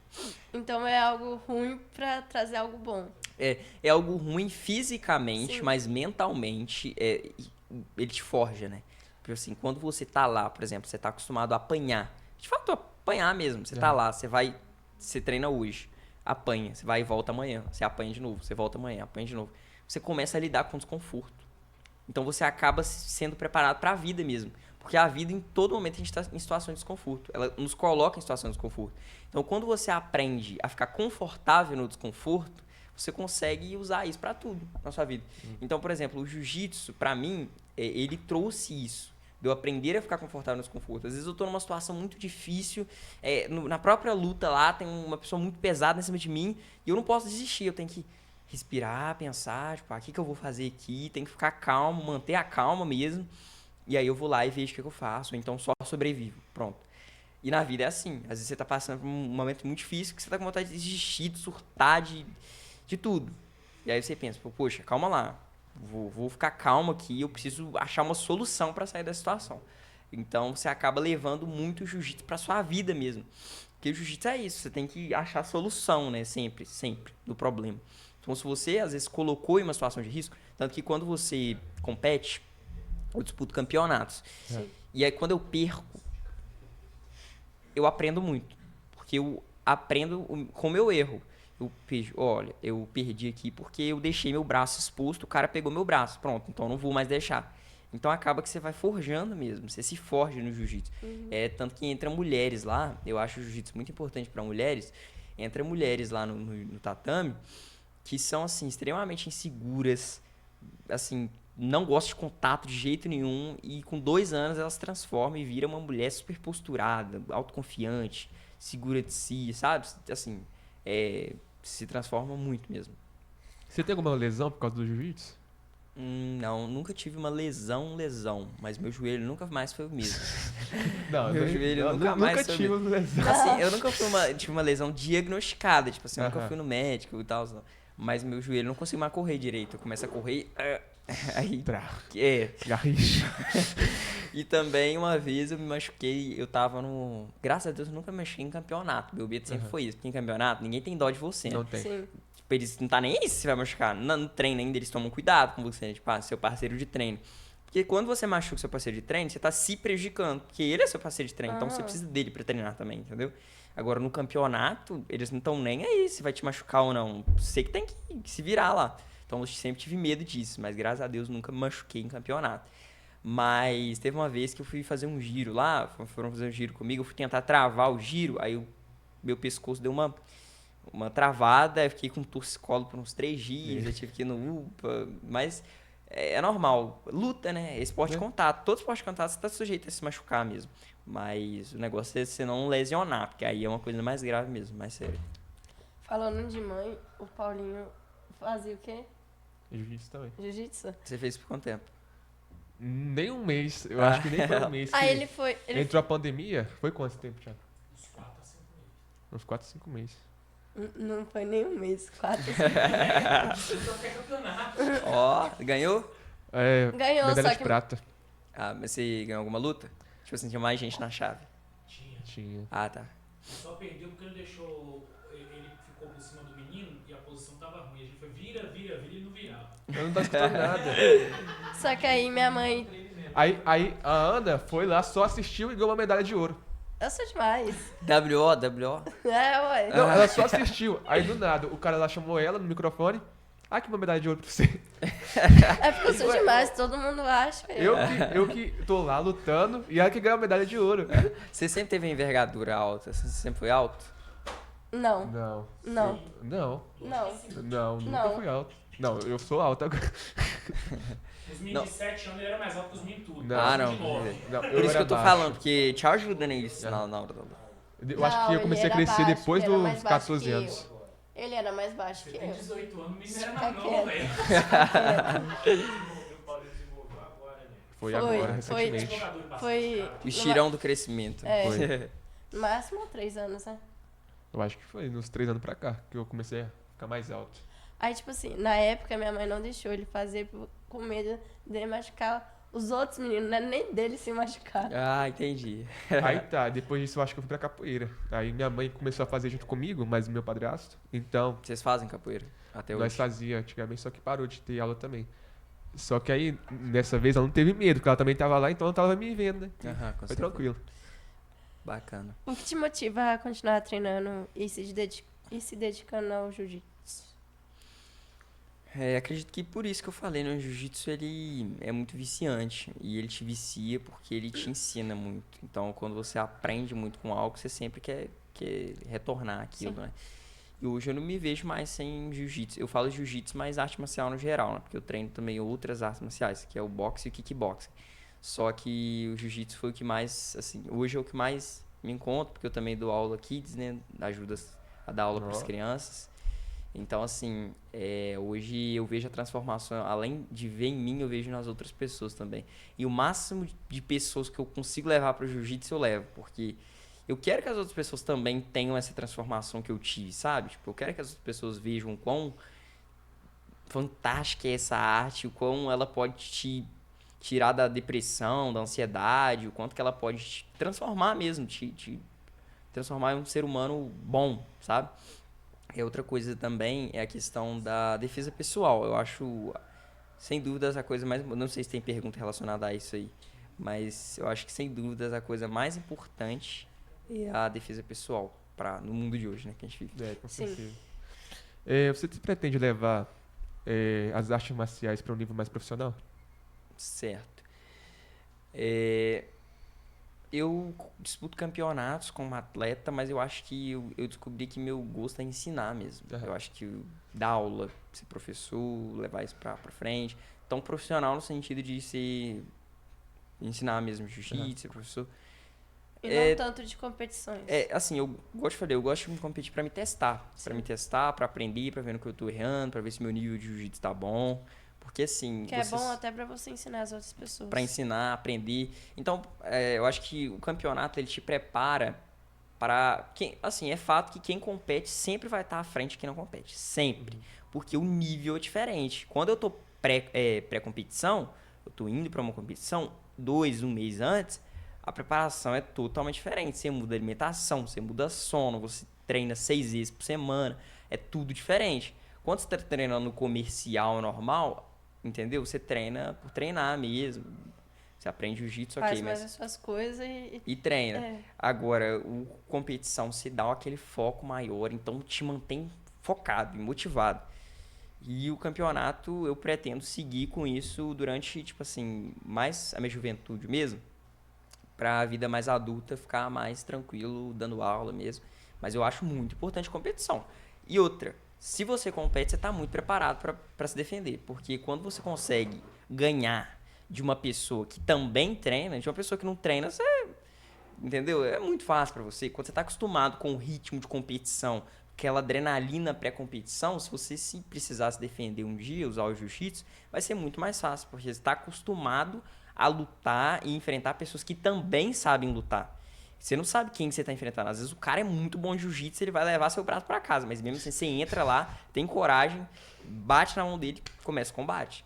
Então é algo ruim pra trazer algo bom. É algo ruim fisicamente, Sim. mas mentalmente ele te forja, né? Porque assim, quando você tá lá, por exemplo, você tá acostumado a apanhar. De fato, apanhar mesmo. Você tá lá, você treina hoje, apanha, você vai e volta amanhã, você apanha de novo, você volta amanhã, apanha de novo. Você começa a lidar com desconforto. Então você acaba sendo preparado pra vida mesmo. Porque a vida, em todo momento, a gente tá em situação de desconforto. Ela nos coloca em situação de desconforto. Então, quando você aprende a ficar confortável no desconforto, você consegue usar isso pra tudo na sua vida. Então, por exemplo, o jiu-jitsu, pra mim, ele trouxe isso. De eu aprender a ficar confortável no desconforto. Às vezes eu tô numa situação muito difícil, na própria luta lá, tem uma pessoa muito pesada em cima de mim, e eu não posso desistir, eu tenho que respirar, pensar, tipo, o que eu vou fazer aqui? Tem que ficar calmo, manter a calma mesmo. E aí eu vou lá e vejo o que eu faço, ou então só sobrevivo, pronto. E na vida é assim, às vezes você tá passando por um momento muito difícil, que você tá com vontade de desistir, de surtar, de tudo. E aí você pensa, poxa, calma lá, vou ficar calmo aqui, eu preciso achar uma solução pra sair da situação. Então você acaba levando muito o jiu-jitsu pra sua vida mesmo. Porque o jiu-jitsu é isso, você tem que achar a solução, né, sempre, do problema. Então se você, às vezes, colocou em uma situação de risco, tanto que quando você compete, eu disputo campeonatos. Sim. E aí, quando eu perco, eu aprendo muito. Porque eu aprendo com o meu erro. Olha, eu perdi aqui porque eu deixei meu braço exposto, o cara pegou meu braço. Pronto, então eu não vou mais deixar. Então acaba que você vai forjando mesmo, você se forja no jiu-jitsu. Tanto que entra mulheres lá, eu acho o jiu-jitsu muito importante para mulheres, entra mulheres lá no tatame que são, assim, extremamente inseguras, assim, não gostam de contato de jeito nenhum e com 2 anos elas se transformam e viram uma mulher super posturada, autoconfiante, segura de si, sabe? Assim, se transforma muito mesmo. Você tem alguma lesão por causa do jiu-jitsu? Não, nunca tive uma lesão, mas meu joelho nunca mais foi o mesmo. Não, Meu joelho nunca mais foi o tive mesmo. lesão. Assim, eu nunca tive uma lesão diagnosticada, tipo assim, eu nunca fui no médico e tal, mas meu joelho não consigo mais correr direito. Eu começo a correr, aí... Garrincha. E também uma vez eu me machuquei, eu tava no... Graças a Deus eu nunca me machuquei em campeonato, meu medo sempre foi isso, porque em campeonato ninguém tem dó de você, né? Não tem. Sim. Tipo, eles não tá nem aí se você vai machucar. No treino ainda eles tomam cuidado com você, né? Tipo, seu parceiro de treino. Porque quando você machuca seu parceiro de treino, você tá se prejudicando. Porque ele é seu parceiro de treino, então você precisa dele pra treinar também, entendeu? Agora, no campeonato, eles não estão nem aí se vai te machucar ou não. Você que tem que se virar lá. Então, eu sempre tive medo disso, mas graças a Deus nunca me machuquei em campeonato. Mas teve uma vez que eu fui fazer um giro lá, foram fazer um giro comigo, eu fui tentar travar o giro, aí meu pescoço deu uma travada, eu fiquei com torcicolo por uns 3 dias, eu tive que ir no UPA, mas é normal. Luta, né? É esporte de contato. Todo esporte de contato você tá sujeito a se machucar mesmo. Mas o negócio é você não lesionar, porque aí é uma coisa mais grave mesmo, mais sério. Falando de mãe, o Paulinho fazia o quê? Jiu-jitsu também. Jiu-jitsu? Você fez por quanto tempo? Nem um mês. Eu acho que nem foi um mês. Ah, que ele foi... Entrou a pandemia. Foi quanto tempo, Thiago? Uns 4 a 5 meses. Uns 4, 5 meses. Não foi nem um mês, 4, 5. Então quer campeonato. Ó, ganhou? Ganhou, medalha só de que... prata. Ah, mas você ganhou alguma luta? Tipo assim, tinha mais gente na chave. Tinha. Ah, tá. Só perdeu porque ele deixou. Ele ficou por cima do menino e a posição tava ruim. A gente foi vira e não virava. Eu não tava escutando nada. Só que aí minha mãe... Aí a Ana foi lá, só assistiu e ganhou uma medalha de ouro. Eu sou demais. WO. Ué. Não, ela só assistiu. Aí do nada, o cara lá chamou ela no microfone. Ah, que uma medalha de ouro pra você. É porque eu sou demais, todo mundo acha. Eu que tô lá lutando e ela que ganhou a medalha de ouro. Você sempre teve envergadura alta? Você sempre foi alto? Não, Não. não, Não. não. Nunca Não. fui alto. Não, eu sou alto agora. Os meninos de 7 anos ele era mais alto que os meninos tudo. Não. Ah, não. De 9. Não, Por isso que eu tô era falando, porque te ajuda nisso É. na hora da luta. baixo. Eu acho que eu Não, comecei a ele era crescer baixo, depois ele era mais dos baixo 14 que anos. eu. Ele era mais baixo Você que tem eu. 18 anos, o menino era Fica mais novo, quieto. velho. O Paulo desenvolveu agora, né? Foi Foi, agora, foi, recentemente. Jogador bastante, Foi cara. O estirão do crescimento. É. Foi. no máximo 3 anos, né? Eu acho que foi nos 3 anos pra cá que eu comecei a ficar mais alto. Aí, tipo assim, na época minha mãe não deixou ele fazer com medo de machucar os outros meninos, né? Nem dele se machucar. Ah, entendi. Aí tá, depois disso eu acho que eu fui pra capoeira. Aí minha mãe começou a fazer junto comigo, mas meu padrasto. Então, Vocês fazem capoeira? Até nós hoje? fazia antigamente, só que parou de ter aula também. Só que aí, dessa vez, ela não teve medo, porque ela também tava lá, então ela tava me vendo, né? Aham, com Foi certeza. tranquilo. Bacana. O que te motiva a continuar treinando e se dedicando ao jiu-jitsu? Acredito que por isso que eu falei, né? O jiu-jitsu ele é muito viciante e ele te vicia porque ele te ensina muito. Então, quando você aprende muito com algo, você sempre quer retornar aquilo, Sim. né? E hoje eu não me vejo mais sem jiu-jitsu. Eu falo jiu-jitsu, mas arte marcial no geral, né? Porque eu treino também outras artes marciais, que é o boxe e o kickboxing. Só que o jiu-jitsu foi o que mais, assim, hoje é o que mais me encontro, porque eu também dou aula kids, né? Ajuda a dar aula para as crianças. Então, assim, hoje eu vejo a transformação, além de ver em mim, eu vejo nas outras pessoas também. E o máximo de pessoas que eu consigo levar para o jiu-jitsu, eu levo, porque eu quero que as outras pessoas também tenham essa transformação que eu tive, sabe? Tipo, eu quero que as outras pessoas vejam o quão fantástica é essa arte, o quão ela pode te tirar da depressão, da ansiedade, o quanto que ela pode te transformar mesmo, te transformar em um ser humano bom, sabe? E outra coisa também é a questão da defesa pessoal. Eu acho, sem dúvidas, a coisa mais... Não sei se tem pergunta relacionada a isso aí, mas eu acho que, sem dúvidas, a coisa mais importante e a defesa pessoal no mundo de hoje, né, que a gente vive. Com Sim. certeza. Você pretende levar as artes marciais para um nível mais profissional? Certo. É, eu disputo campeonatos como atleta, mas eu acho que eu descobri que meu gosto é ensinar mesmo. Aham. Eu acho que dar aula, ser professor, levar isso pra frente. Então, profissional no sentido de ensinar mesmo jiu-jitsu, ser professor. E É- não tanto de competições. Assim, eu gosto de me competir pra me testar. Pra me testar, pra aprender, pra ver no que eu tô errando, pra ver se meu nível de jiu-jitsu tá bom. Porque assim, Que é bom até pra você ensinar as outras pessoas. para ensinar, aprender. Então, eu acho que o campeonato ele te prepara para quem, assim, é fato que quem compete sempre vai estar à frente de quem não compete, sempre, porque o nível é diferente. Quando eu tô pré-competição, eu tô indo para uma competição 1 mês antes, a preparação é totalmente diferente. Você muda a alimentação, você muda sono, você treina 6 vezes por semana, é tudo diferente. Quando você está treinando no comercial normal, entendeu? Você treina por treinar mesmo. Você aprende jiu-jitsu, Faz ok, mais mas... as suas coisas E treina. É. Agora, competição se dá aquele foco maior, então te mantém focado e motivado. E o campeonato, eu pretendo seguir com isso durante, tipo assim, mais a minha juventude mesmo, pra vida mais adulta ficar mais tranquilo, dando aula mesmo. Mas eu acho muito importante a competição. E outra, se você compete, você tá muito preparado pra se defender. Porque quando você consegue ganhar de uma pessoa que também treina, de uma pessoa que não treina, você... Entendeu? É muito fácil pra você. Quando você tá acostumado com o ritmo de competição, aquela adrenalina pré-competição, se você se precisar se defender um dia, usar o jiu-jitsu, vai ser muito mais fácil, porque você está acostumado a lutar e enfrentar pessoas que também sabem lutar. Você não sabe quem você tá enfrentando. Às vezes o cara é muito bom de jiu-jitsu, ele vai levar seu braço pra casa, mas mesmo assim você entra lá, tem coragem, bate na mão dele e começa o combate.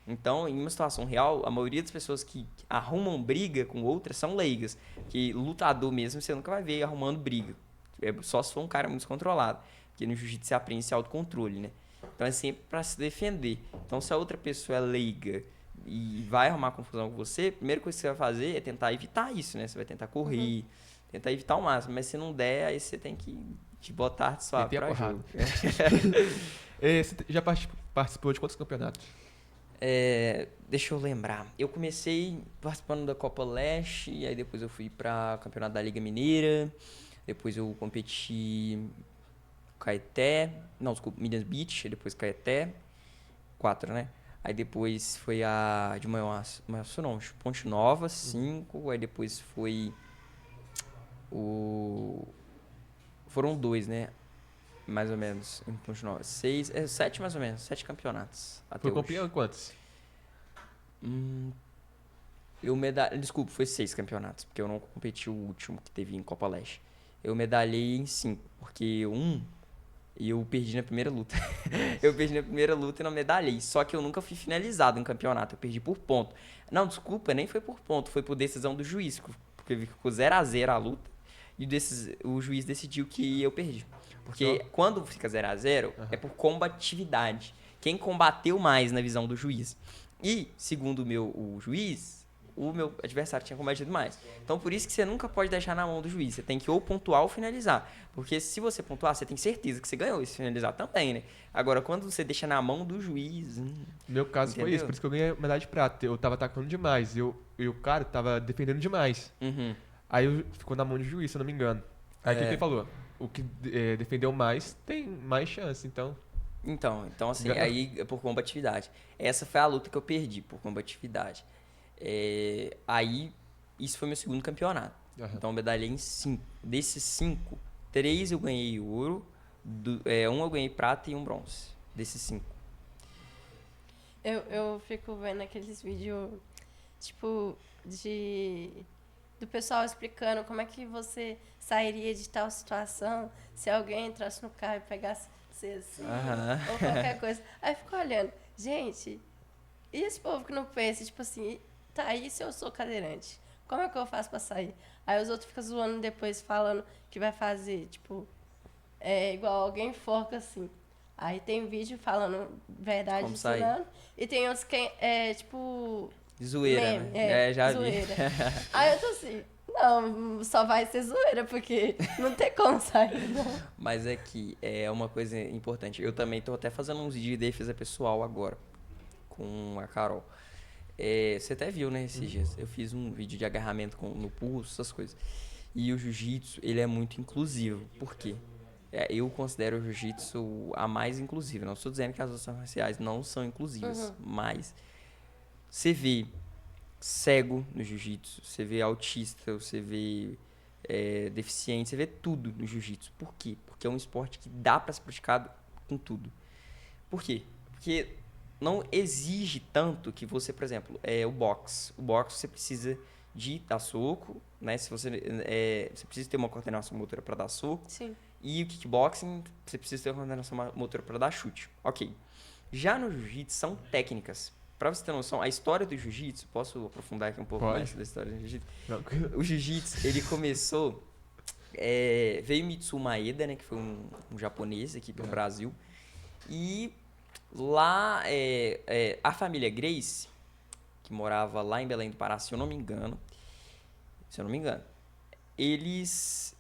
Então, em uma situação real, a maioria das pessoas que arrumam briga com outras são leigas. Que lutador mesmo você nunca vai ver arrumando briga. Só se for um cara muito descontrolado. Porque no jiu-jitsu você aprende esse autocontrole, né? Então é sempre pra se defender. Então, se a outra pessoa é leiga e vai arrumar confusão com você, a primeira coisa que você vai fazer é tentar evitar isso, né? Você vai tentar correr, tentar evitar o máximo. Mas se não der, aí você tem que te botar de suave Meter a pra porrada. jogo. Você já participou de quantos campeonatos? Deixa eu lembrar. Eu comecei participando da Copa Leste, e aí depois eu fui pra campeonato da Liga Mineira. Depois eu competi Caeté. Não, desculpa, Minas Beach, aí depois Caeté. 4, né? Aí depois foi a de Manhuaçu não, Ponte Nova, 5. Aí depois foi foram 2, né? Mais ou menos, em Ponte Nova. 6, 7 mais ou menos, 7 campeonatos até Foi hoje. campeão em quantos? Desculpa, foi 6 campeonatos, porque eu não competi o último que teve em Copa Leste. Eu medalhei em 5, porque eu perdi na primeira luta. Eu perdi na primeira luta e não medalhei. Só que eu nunca fui finalizado em campeonato, eu perdi por ponto. Não, desculpa, nem foi por ponto, foi por decisão do juiz, porque ficou 0-0 a luta e o juiz decidiu que eu perdi. Porque quando fica 0-0, é por combatividade. Quem combateu mais na visão do juiz. E, segundo o juiz, o meu adversário tinha combatido mais. Então, por isso que você nunca pode deixar na mão do juiz. Você tem que ou pontuar ou finalizar. Porque se você pontuar, você tem certeza que você ganhou. E se finalizar também, né? Agora, quando você deixa na mão do juiz... No meu caso foi Entendeu? isso, por isso que eu ganhei a medalha de prata. Eu tava atacando demais e o cara tava defendendo demais. Uhum. Aí ficou na mão do juiz, se eu não me engano. Aí o que ele falou? O que defendeu mais tem mais chance, então... Então assim, Ganhou. aí é por combatividade. Essa foi a luta que eu perdi, por combatividade. Aí, isso foi meu segundo campeonato. Então, eu medalhei em 5. Desses 5, 3 eu ganhei ouro, 1 eu ganhei prata e 1 bronze. Desses 5. Eu fico vendo aqueles vídeos, tipo, do pessoal explicando como é que você sairia de tal situação se alguém entrasse no carro e pegasse você assim, ou qualquer coisa. Aí eu fico olhando, gente, e esse povo que não pensa, tipo assim, tá aí se eu sou cadeirante, como é que eu faço pra sair? Aí os outros ficam zoando depois, falando que vai fazer, tipo, igual alguém enforca assim. Aí tem vídeo falando verdade, Como sair. ensinando, e tem outros que tipo... Zoeira, meme, né? Já zoeira. vi. Aí eu tô assim, Não, só vai ser zoeira, porque não tem como sair, não. Mas é que é uma coisa importante. Eu também tô até fazendo uns vídeos de defesa pessoal agora, com a Carol. Você até viu, né, esses dias. Eu fiz um vídeo de agarramento no pulso, essas coisas. E o jiu-jitsu, ele é muito inclusivo. Por quê? Eu considero o jiu-jitsu a mais inclusiva. Não estou dizendo que as outras artes marciais não são inclusivas, mas você vê cego no jiu-jitsu, você vê autista, você vê deficiente, você vê tudo no jiu-jitsu. Por quê? Porque é um esporte que dá para ser praticado com tudo. Por quê? Porque não exige tanto que você, por exemplo, o boxe. O boxe você precisa de dar soco, né? Se você precisa ter uma coordenação motora para dar soco. Sim. E o kickboxing, você precisa ter uma coordenação motora para dar chute. Ok. Já no jiu-jitsu, são técnicas. Para você ter noção, a história do jiu-jitsu, posso aprofundar aqui um pouco mais da história do jiu-jitsu? O jiu-jitsu, ele começou... veio Mitsu Maeda, né? Que foi um japonês aqui pro Brasil. E lá, a família Gracie, que morava lá em Belém do Pará, se eu não me engano, eles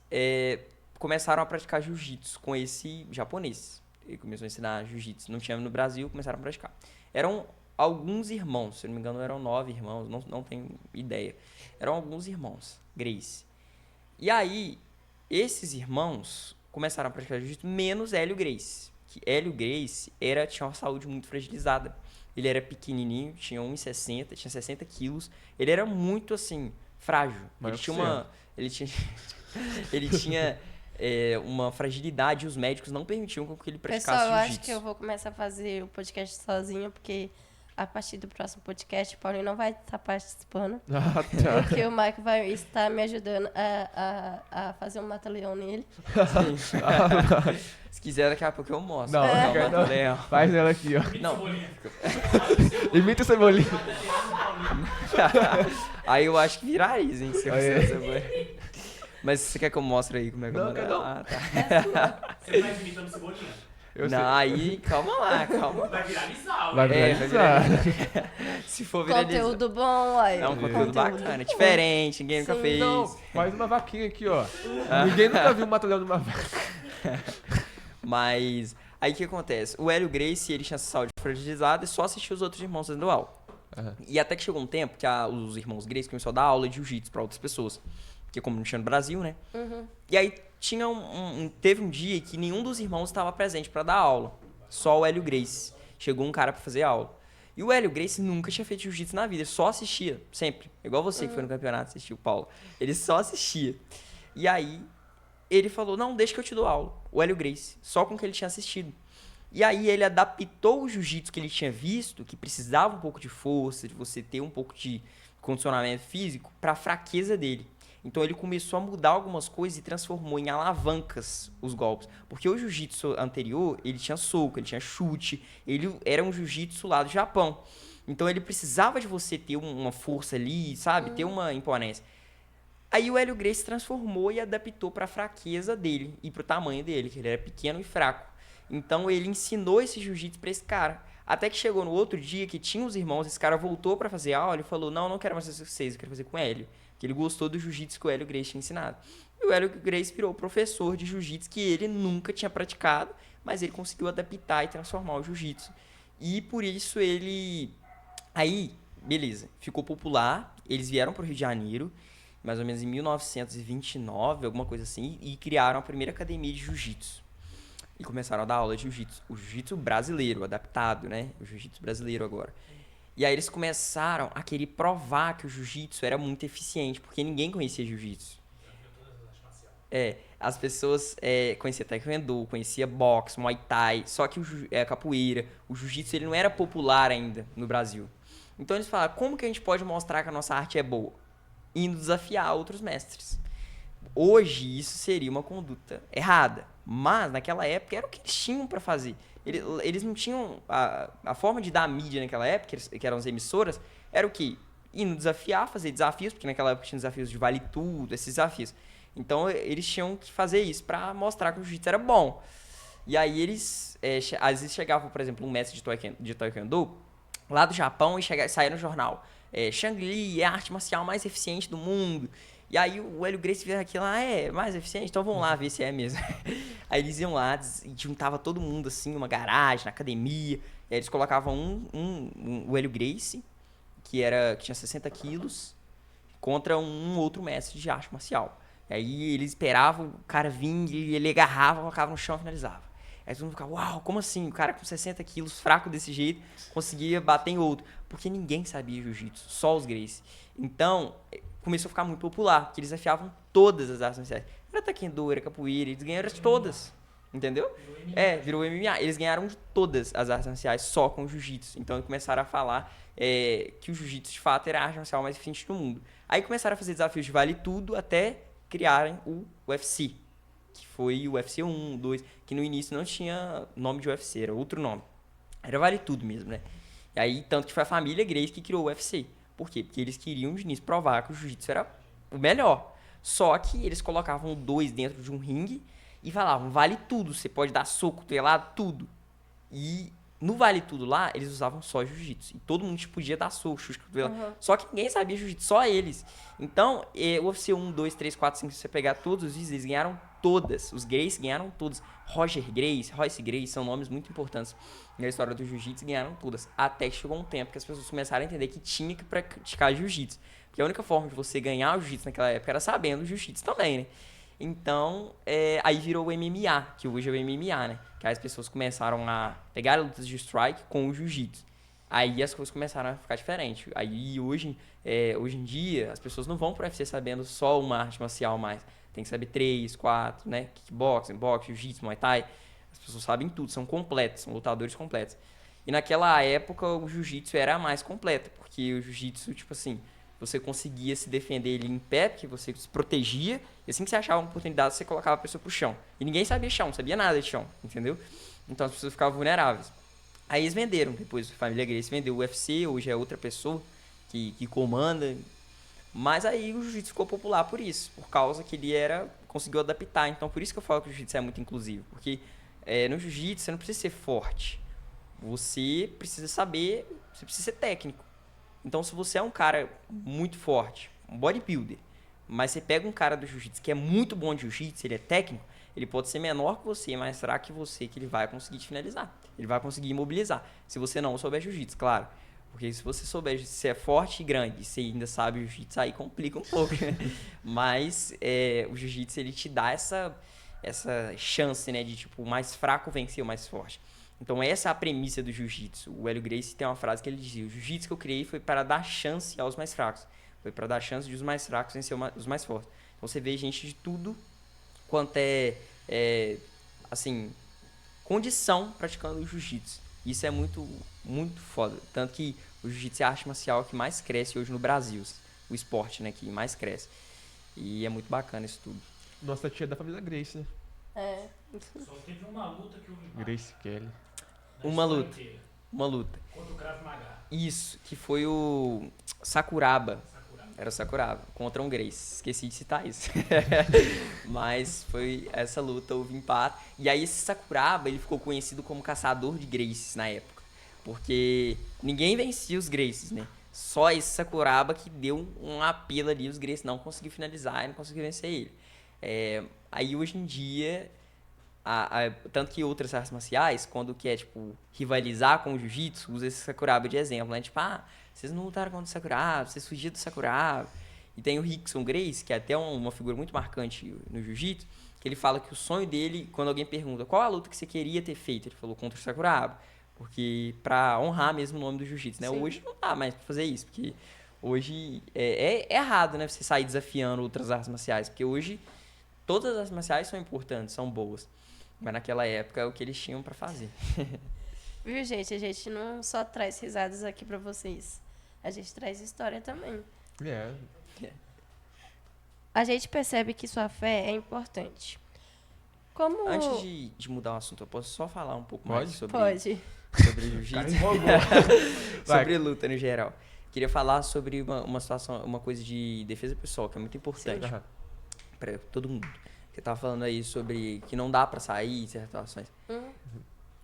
começaram a praticar jiu-jitsu com esse japonês. Ele começou a ensinar jiu-jitsu. Não tinha no Brasil, começaram a praticar. Eram alguns irmãos, se eu não me engano eram 9 irmãos, não tenho ideia. Eram alguns irmãos, Gracie. E aí, esses irmãos começaram a praticar jiu-jitsu, menos Hélio Gracie. Que Hélio Gracie tinha uma saúde muito fragilizada. Ele era pequenininho, tinha 1,60, tinha 60 quilos. Ele era muito, assim, frágil. Ele tinha uma fragilidade e os médicos não permitiam que ele praticasse Pessoal, eu jiu-jitsu. acho que eu vou começar a fazer o podcast sozinho, porque a partir do próximo podcast, o Paulinho não vai estar participando. Ah, tá. Porque o Michael vai estar me ajudando a fazer um mata-leão nele. Se quiser, daqui a pouco eu mostro. Não, Não, não quero, não. mata-leão. Faz ela aqui, ó. Não. Imita o Cebolinha. Aí eu acho que viraliza, hein? Se eu Aí. fizer Cebolinha. Mas você quer que eu mostre aí como é que eu Não, mando? quero não. Ah, tá. Você faz imitando Cebolinha? Eu Não, sei. aí, calma lá. Vai viralizar, Vai ué. viralizar. Se for viralizar. Conteúdo bom, aí. É um conteúdo bacana, diferente, ninguém nunca Sim. fez. Não, faz uma vaquinha aqui, ó. Ninguém nunca viu um mata-leão numa vaca. Mas aí o que acontece? O Hélio Gracie, ele tinha essa saúde fragilizada e só assistia os outros irmãos fazendo aula. Aham. E até que chegou um tempo que os irmãos Gracie começaram a dar aula de jiu-jitsu pra outras pessoas. Porque como não tinha no Brasil, né? E aí tinha teve um dia que nenhum dos irmãos estava presente pra dar aula. Só o Hélio Gracie. Chegou um cara pra fazer aula. E o Hélio Gracie nunca tinha feito jiu-jitsu na vida. Ele só assistia, sempre. Igual você que foi no campeonato, assistiu o Paulo. Ele só assistia. E aí ele falou, não, deixa que eu te dou aula. O Hélio Gracie. Só com o que ele tinha assistido. E aí ele adaptou o jiu-jitsu que ele tinha visto, que precisava um pouco de força, de você ter um pouco de condicionamento físico, pra fraqueza dele. Então ele começou a mudar algumas coisas e transformou em alavancas os golpes. Porque o jiu-jitsu anterior, ele tinha soco, ele tinha chute, ele era um jiu-jitsu lá do Japão. Então ele precisava de você ter uma força ali, sabe? Ter uma imponência. Aí o Hélio Gracie transformou e adaptou para a fraqueza dele e para o tamanho dele, que ele era pequeno e fraco. Então ele ensinou esse jiu-jitsu para esse cara. Até que chegou no outro dia que tinha os irmãos, esse cara voltou para fazer aula e falou, não quero mais fazer com vocês, eu quero fazer com o Hélio. Que ele gostou do jiu-jitsu que o Hélio Gracie tinha ensinado. E o Hélio Gracie virou professor de jiu-jitsu que ele nunca tinha praticado, mas ele conseguiu adaptar e transformar o jiu-jitsu. E por isso ele... Aí, beleza, ficou popular, eles vieram pro Rio de Janeiro, mais ou menos em 1929, alguma coisa assim, e criaram a primeira academia de jiu-jitsu. E começaram a dar aula de jiu-jitsu. O jiu-jitsu brasileiro, adaptado, né? O jiu-jitsu brasileiro agora. E aí eles começaram a querer provar que o jiu-jitsu era muito eficiente, porque ninguém conhecia jiu-jitsu. As pessoas conheciam taekwondo, conhecia boxe, muay thai, só que a capoeira, o jiu-jitsu ele não era popular ainda no Brasil. Então eles falaram, como que a gente pode mostrar que a nossa arte é boa? Indo desafiar outros mestres. Hoje isso seria uma conduta errada, mas naquela época era o que eles tinham para fazer. Eles não tinham... A forma de dar mídia naquela época, que eram as emissoras, era o quê? Indo desafiar, fazer desafios, porque naquela época tinha desafios de vale tudo, esses desafios. Então eles tinham que fazer isso para mostrar que o jiu-jitsu era bom. E aí eles, às vezes chegava, por exemplo, um mestre de taekwondo lá do Japão e saía no jornal. Shang Li é a arte marcial mais eficiente do mundo. E aí o Hélio Gracie via aquilo lá, é mais eficiente, então vamos lá ver se é mesmo. Aí eles iam lá e juntava todo mundo, assim, numa garagem, na academia. E aí eles colocavam o Hélio Gracie, que tinha 60 quilos, contra um outro mestre de arte marcial. E aí eles esperavam o cara vir, ele agarrava, colocava no chão e finalizava. Aí todo mundo ficava, uau, como assim? O cara com 60 quilos, fraco desse jeito, conseguia bater em outro. Porque ninguém sabia jiu-jitsu, só os Gracie. Então, começou a ficar muito popular, porque eles desafiavam todas as artes marciais. Era taekwondo, era capoeira, eles ganharam de todas. Entendeu? Virou MMA. Eles ganharam de todas as artes marciais só com o jiu-jitsu. Então, eles começaram a falar que o jiu-jitsu, de fato, era a arte marcial mais eficiente do mundo. Aí começaram a fazer desafios de vale tudo até criarem o UFC. Que foi o UFC 1, 2, que no início não tinha nome de UFC, era outro nome. Era vale tudo mesmo, né? E aí, tanto que foi a família Gracie que criou o UFC. Por quê? Porque eles queriam, de início, provar que o jiu-jitsu era o melhor. Só que eles colocavam 2 dentro de um ringue e falavam, vale tudo, você pode dar soco, cotovelada, tudo. E no vale tudo lá, eles usavam só jiu-jitsu. E todo mundo podia dar soco, chute, cotovelada. Só que ninguém sabia jiu-jitsu, só eles. Então, o UFC 1, 2, 3, 4, 5, se você pegar todos os vídeos, eles ganharam todas. Os Gracie ganharam todas. Roger Gracie, Royce Gracie, são nomes muito importantes na história do jiu-jitsu, ganharam todas. Até que chegou um tempo que as pessoas começaram a entender que tinha que praticar jiu-jitsu. Porque a única forma de você ganhar o jiu-jitsu naquela época era sabendo o jiu-jitsu também, né? Então, aí virou o MMA, que hoje é o MMA, né? Que aí as pessoas começaram a pegar lutas de strike com o jiu-jitsu. Aí as coisas começaram a ficar diferentes. Aí hoje em dia, as pessoas não vão pro UFC sabendo só uma arte marcial mais. Tem que saber 3, 4, né? Kickboxing, boxe, jiu-jitsu, muay thai. As pessoas sabem tudo, são completos, são lutadores completos. E naquela época o jiu-jitsu era a mais completa, porque o jiu-jitsu, tipo assim, você conseguia se defender ele em pé, porque você se protegia, e assim que você achava uma oportunidade, você colocava a pessoa pro chão. E ninguém sabia chão, não sabia nada de chão, entendeu? Então as pessoas ficavam vulneráveis. Aí eles venderam, depois a família Gracie vendeu o UFC, hoje é outra pessoa que comanda. Mas aí o jiu-jitsu ficou popular por isso, por causa que ele conseguiu adaptar. Então por isso que eu falo que o jiu-jitsu é muito inclusivo, porque no jiu-jitsu você não precisa ser forte, você precisa saber, você precisa ser técnico. Então se você é um cara muito forte, um bodybuilder, mas você pega um cara do jiu-jitsu que é muito bom de jiu-jitsu, ele é técnico, ele pode ser menor que você, mais fraco que você, que ele vai conseguir te finalizar, ele vai conseguir imobilizar, se você não souber jiu-jitsu, claro. Porque se você souber, se você é forte e grande e você ainda sabe o jiu-jitsu, aí complica um pouco, né? Mas o jiu-jitsu, ele te dá essa chance, né? De, tipo, o mais fraco vencer o mais forte. Então, essa é a premissa do jiu-jitsu. O Hélio Gracie tem uma frase que ele dizia, o jiu-jitsu que eu criei foi para dar chance aos mais fracos. Foi para dar chance de os mais fracos vencer os mais fortes. Então, você vê gente de tudo quanto assim, condição praticando o jiu-jitsu. Isso é muito, muito foda. Tanto que o jiu-jitsu é a arte marcial que mais cresce hoje no Brasil. O esporte, né? Que mais cresce. E é muito bacana isso tudo. Nossa tia é da família Gracie, né? É. Só teve uma luta que eu vi. Gracie Kelly. Na Uma história luta. inteira. Uma luta. Contra o Krav Maga. Isso, que foi o Sakuraba. Sakura. Era o Sakuraba, contra um Gracie. Esqueci de citar isso. Mas foi essa luta, houve empate. E aí esse Sakuraba, ele ficou conhecido como caçador de Gracies na época. Porque ninguém vencia os Gracies, né? Só esse Sakuraba que deu um apelo ali, os Gracies não conseguiu finalizar e não conseguiu vencer ele. Aí hoje em dia, tanto que outras artes marciais, quando quer, tipo, rivalizar com o jiu-jitsu, usa esse Sakuraba de exemplo, né? Tipo, vocês não lutaram contra o Sakuraba, vocês fugiram do Sakuraba. E tem o Rickson Gracie, que é até uma figura muito marcante no jiu-jitsu, que ele fala que o sonho dele, quando alguém pergunta qual a luta que você queria ter feito, ele falou contra o Sakuraba. Porque pra honrar mesmo o nome do jiu-jitsu, né? Sim. Hoje não dá mais pra fazer isso, porque hoje é errado, né? Você sair desafiando outras artes marciais, porque hoje todas as artes marciais são importantes, são boas. Mas naquela época é o que eles tinham pra fazer. Viu, gente? A gente não só traz risadas aqui pra vocês. A gente traz história também. A gente percebe que sua fé é importante. Como... Antes de mudar o assunto, eu posso só falar um pouco mais sobre Pode. jiu-jitsu? Vai. Sobre luta no geral. Queria falar sobre uma situação, uma coisa de defesa pessoal, que é muito importante Aham. pra todo mundo. Você tava falando aí sobre que não dá pra sair em certas situações.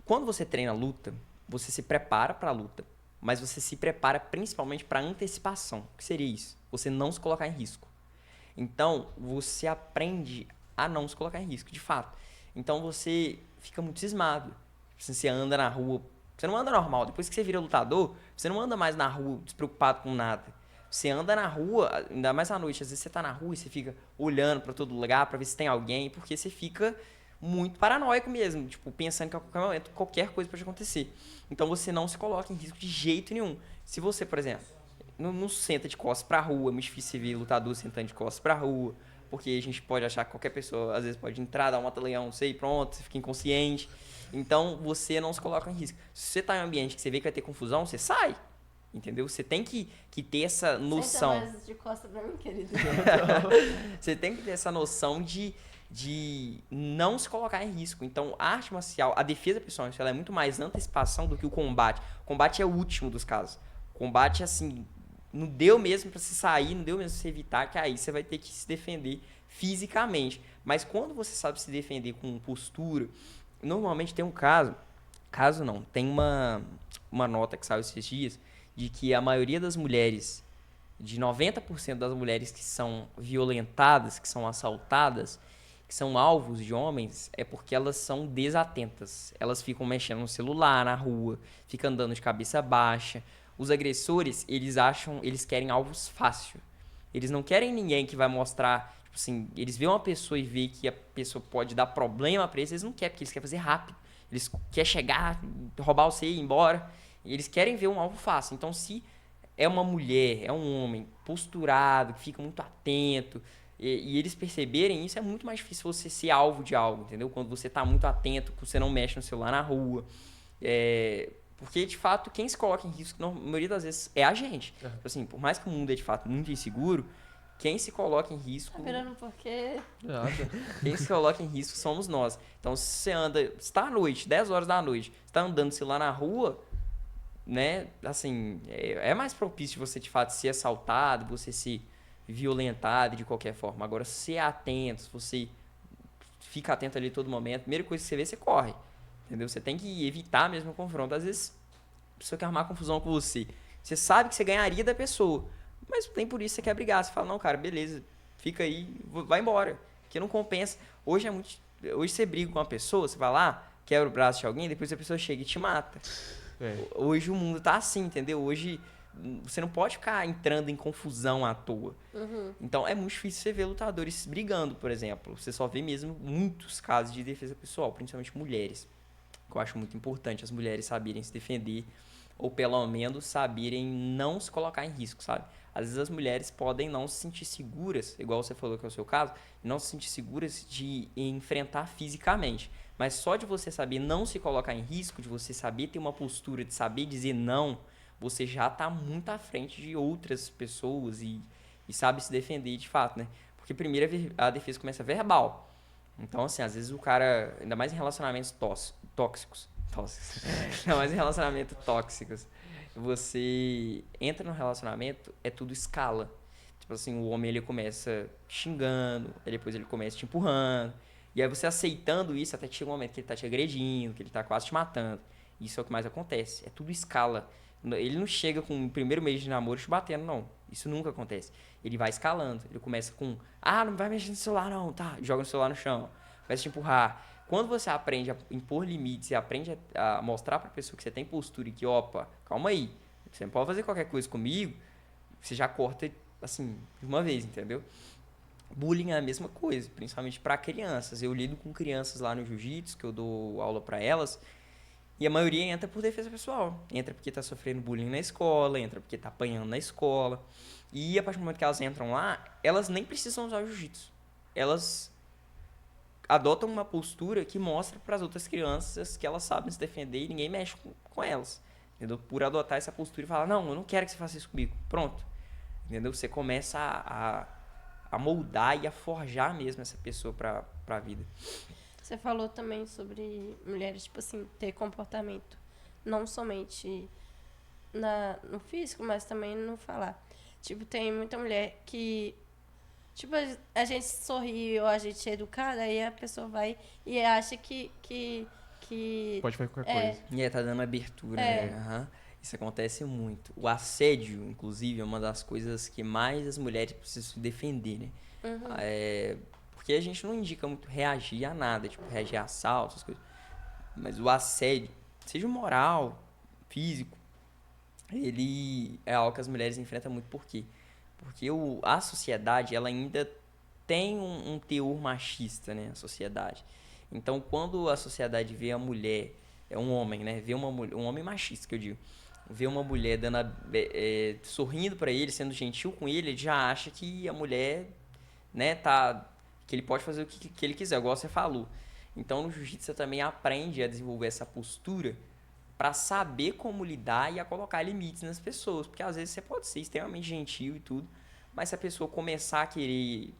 Quando você treina luta, você se prepara pra luta, mas você se prepara principalmente pra antecipação. O que seria isso? Você não se colocar em risco. Então, você aprende a não se colocar em risco, de fato. Então, você fica muito cismado. Se você anda na rua, você não anda normal. Depois que você vira lutador, você não anda mais na rua despreocupado com nada. Você anda na rua, ainda mais à noite. Às vezes você tá na rua e você fica olhando pra todo lugar pra ver se tem alguém, porque você fica muito paranoico mesmo, tipo, pensando que a qualquer momento qualquer coisa pode acontecer. Então você não se coloca em risco de jeito nenhum. Se você, por exemplo, não senta de costas pra rua, é muito difícil você ver lutador sentando de costas pra rua, porque a gente pode achar que qualquer pessoa, às vezes, pode entrar, dar um mata-leão, não sei, pronto, você fica inconsciente. Então você não se coloca em risco. Se você tá em um ambiente que você vê que vai ter confusão, você sai. Entendeu? Você tem que ter essa noção. Senta mais de costa pra mim, querido. Você tem que ter essa noção de não se colocar em risco. Então, a arte marcial, a defesa pessoal, ela é muito mais antecipação do que o combate. O combate é o último dos casos. O combate, assim, não deu mesmo pra você sair, não deu mesmo pra você evitar, que aí você vai ter que se defender fisicamente. Mas quando você sabe se defender com postura, normalmente tem um caso não, tem uma nota que saiu esses dias, de que a maioria das mulheres, de 90% das mulheres que são violentadas, que são assaltadas, que são alvos de homens, é porque elas são desatentas. Elas ficam mexendo no celular, na rua, ficam andando de cabeça baixa. Os agressores, eles querem alvos fácil. Eles não querem ninguém que vai mostrar, tipo assim, eles veem uma pessoa e vê que a pessoa pode dar problema pra eles não querem, porque eles querem fazer rápido. Eles querem chegar, roubar você e ir embora. E eles querem ver um alvo fácil. Então, se é uma mulher, é um homem posturado, que fica muito atento, e eles perceberem isso, é muito mais difícil você ser alvo de algo, entendeu? Quando você tá muito atento, você não mexe no celular na rua. Porque, de fato, quem se coloca em risco, na maioria das vezes, é a gente. Tipo assim, por mais que o mundo é, de fato, muito inseguro, quem se coloca em risco... Tá virando porque... Nada. Quem se coloca em risco somos nós. Então, se você anda... Se tá à noite, 10 horas da noite, você tá andando no celular na rua... Né, assim, é mais propício você de fato ser assaltado, você ser violentado de qualquer forma. Agora, ser atento, se você fica atento ali todo momento, a primeira coisa que você vê, você corre, entendeu? Você tem que evitar mesmo o confronto. Às vezes, a pessoa quer arrumar confusão com você. Você sabe que você ganharia da pessoa, mas nem por isso você quer brigar. Você fala, não, cara, beleza, fica aí, vai embora, que não compensa. Hoje você briga com uma pessoa, você vai lá, quebra o braço de alguém, depois a pessoa chega e te mata. Hoje o mundo tá assim, entendeu? Hoje você não pode ficar entrando em confusão à toa. Então é muito difícil você ver lutadores brigando, por exemplo. Você só vê mesmo muitos casos de defesa pessoal, principalmente mulheres. Que eu acho muito importante as mulheres saberem se defender, ou pelo menos saberem não se colocar em risco, sabe? Às vezes as mulheres podem não se sentir seguras, igual você falou que é o seu caso, não se sentir seguras de enfrentar fisicamente. Mas só de você saber não se colocar em risco, de você saber ter uma postura, de saber dizer não, você já está muito à frente de outras pessoas e sabe se defender de fato, né? Porque primeiro a defesa começa verbal. Então, assim, às vezes o cara, ainda mais em relacionamentos tóxicos, ainda mais em relacionamentos tóxicos, você entra no relacionamento, é tudo escala. Tipo assim, o homem ele começa xingando, aí depois ele começa te empurrando. E aí você aceitando isso, até chega um momento que ele tá te agredindo, que ele tá quase te matando. Isso é o que mais acontece. É tudo escala. Ele não chega com o primeiro mês de namoro te batendo, não. Isso nunca acontece. Ele vai escalando. Ele começa com, não vai mexer no celular não, tá? Joga o celular no chão. Começa a te empurrar. Quando você aprende a impor limites e aprende a mostrar pra pessoa que você tem postura e que, opa, calma aí, você não pode fazer qualquer coisa comigo, você já corta, assim, de uma vez, entendeu? Bullying é a mesma coisa, principalmente para crianças. Eu lido com crianças lá no jiu-jitsu, que eu dou aula para elas, e a maioria entra por defesa pessoal. Entra porque tá sofrendo bullying na escola, entra porque tá apanhando na escola. E a partir do momento que elas entram lá, elas nem precisam usar o jiu-jitsu. Elas adotam uma postura que mostra para as outras crianças que elas sabem se defender e ninguém mexe com elas. Entendeu? Por adotar essa postura e falar, não, eu não quero que você faça isso comigo. Pronto. Entendeu? Você começa a moldar e a forjar mesmo essa pessoa pra vida. Você falou também sobre mulheres, tipo assim, ter comportamento não somente no físico, mas também no falar. Tipo, tem muita mulher que, tipo, a gente sorri ou a gente é educada, aí a pessoa vai e acha que Pode fazer qualquer coisa. E tá dando abertura, né? Uhum. Isso acontece muito. O assédio, inclusive, é uma das coisas que mais as mulheres precisam se defender, né? Porque a gente não indica muito reagir a nada, tipo, reagir a assalto, essas coisas. Mas o assédio, seja moral, físico, ele é algo que as mulheres enfrentam muito. Por quê? Porque a sociedade, ela ainda tem um teor machista, né? A sociedade. Então, quando a sociedade vê a mulher, é um homem, né? Vê uma mulher, um homem machista, que eu digo, vê uma mulher sorrindo pra ele, sendo gentil com ele, ele já acha que a mulher, né, que ele pode fazer o que ele quiser, igual você falou. Então, no jiu-jitsu, você também aprende a desenvolver essa postura pra saber como lidar e a colocar limites nas pessoas. Porque às vezes você pode ser extremamente gentil e tudo, mas se a pessoa começar a querer,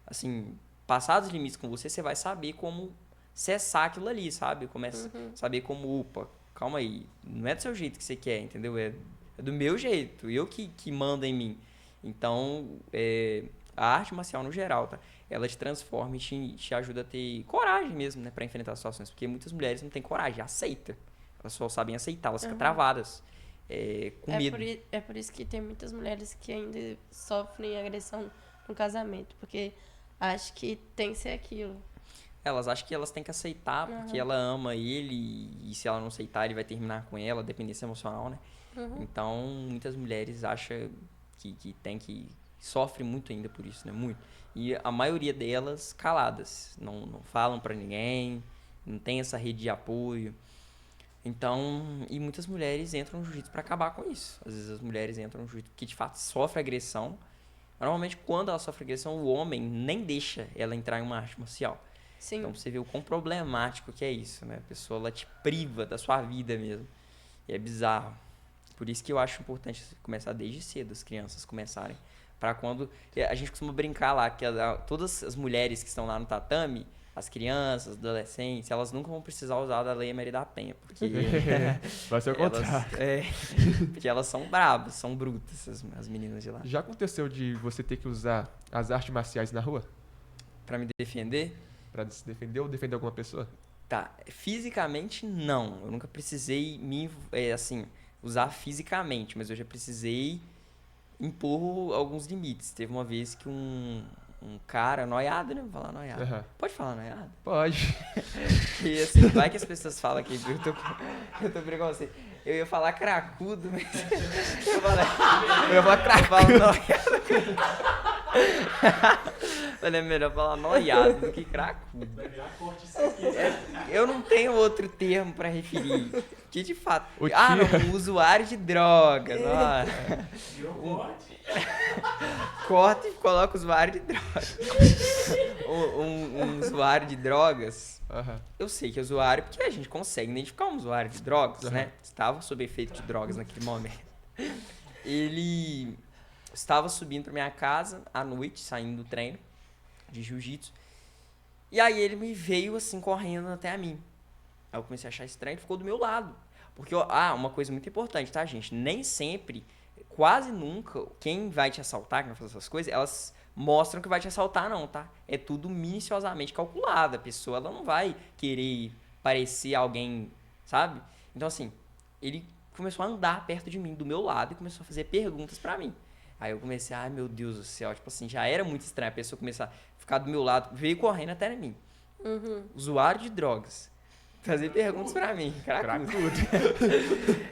assim, passar dos limites com você, você vai saber como cessar aquilo ali, sabe? Começa saber como, opa, calma aí, não é do seu jeito que você quer, entendeu? É do meu jeito, eu que mando em mim. Então, a arte marcial no geral, tá? Ela te transforma e te ajuda a ter coragem mesmo, né? Pra enfrentar as situações. Porque muitas mulheres não têm coragem, aceita. Elas só sabem aceitar, elas ficam travadas, com medo. É por isso que tem muitas mulheres que ainda sofrem agressão no casamento, porque acho que tem que ser aquilo. Elas acham que elas têm que aceitar porque ela ama ele e se ela não aceitar ele vai terminar com ela, dependência emocional, né? Então, muitas mulheres acham que tem que... Sofrem muito ainda por isso, né? Muito. E a maioria delas caladas, não falam pra ninguém, não tem essa rede de apoio. Então, e muitas mulheres entram no jiu-jitsu pra acabar com isso. Às vezes as mulheres entram no jiu-jitsu porque de fato sofrem agressão. Normalmente, quando ela sofre agressão, o homem nem deixa ela entrar em uma arte marcial. Sim. Então você vê o quão problemático que é isso, né? A pessoa, ela te priva da sua vida mesmo. E é bizarro. Por isso que eu acho importante começar desde cedo, as crianças começarem. Pra quando... A gente costuma brincar lá que todas as mulheres que estão lá no tatame, as crianças, os adolescentes, elas nunca vão precisar usar da Lei Maria da Penha. Porque... Vai ser o contrário. porque elas são bravas, são brutas, as meninas de lá. Já aconteceu de você ter que usar as artes marciais na rua? Pra me defender... Pra se defender ou defender alguma pessoa? Tá, fisicamente não. Eu nunca precisei usar fisicamente, mas eu já precisei impor alguns limites. Teve uma vez que um cara, noiado, né? Vou falar noiado. Aham. Pode falar noiado? Pode. E assim, vai que as pessoas falam que eu tô preconceito. Eu ia falar cracudo, mas. Eu ia falar cracudo. Mas é melhor falar noiado do que cracudo. Eu não tenho outro termo pra referir. Que de fato. Não, um usuário de drogas. Corta e coloca usuário de drogas. Um usuário de drogas. Eu sei que é usuário porque a gente consegue identificar um usuário de drogas, né? Estava sob efeito de drogas naquele momento. Ele estava subindo pra minha casa à noite, saindo do treino de jiu-jitsu. E aí ele me veio assim, correndo até a mim. Aí eu comecei a achar estranho e ficou do meu lado. Porque, uma coisa muito importante, tá, gente? Nem sempre, quase nunca, quem vai te assaltar, quem vai fazer essas coisas, elas mostram que vai te assaltar, não, tá? É tudo minuciosamente calculado. A pessoa, ela não vai querer parecer alguém, sabe? Então, assim, ele começou a andar perto de mim, do meu lado, e começou a fazer perguntas pra mim. Aí eu comecei, ai meu Deus do céu, tipo assim, já era muito estranho a pessoa começar a ficar do meu lado, veio correndo até mim. Usuário de drogas. Fazer perguntas pra mim, cracudo.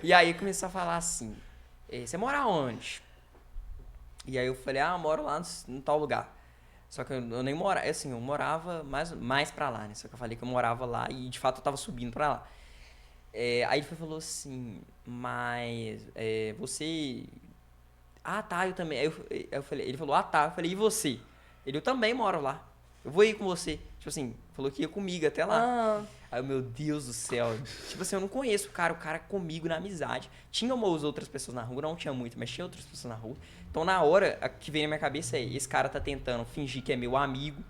E aí começou a falar assim, você mora onde? E aí eu falei, eu moro lá no tal lugar. Só que eu nem morava, assim, eu morava mais pra lá, né? Só que eu falei que eu morava lá e de fato eu tava subindo pra lá. Aí ele falou assim, mas você... tá, eu também. Aí eu falei, ele falou, tá. Eu falei, e você? Eu também moro lá. Eu vou ir com você. Tipo assim, falou que ia comigo até lá. Aí, meu Deus do céu. Tipo assim, eu não conheço o cara comigo na amizade. Tinha umas outras pessoas na rua, não tinha muito, mas tinha outras pessoas na rua. Então, na hora, a que veio na minha cabeça esse cara tá tentando fingir que é meu amigo,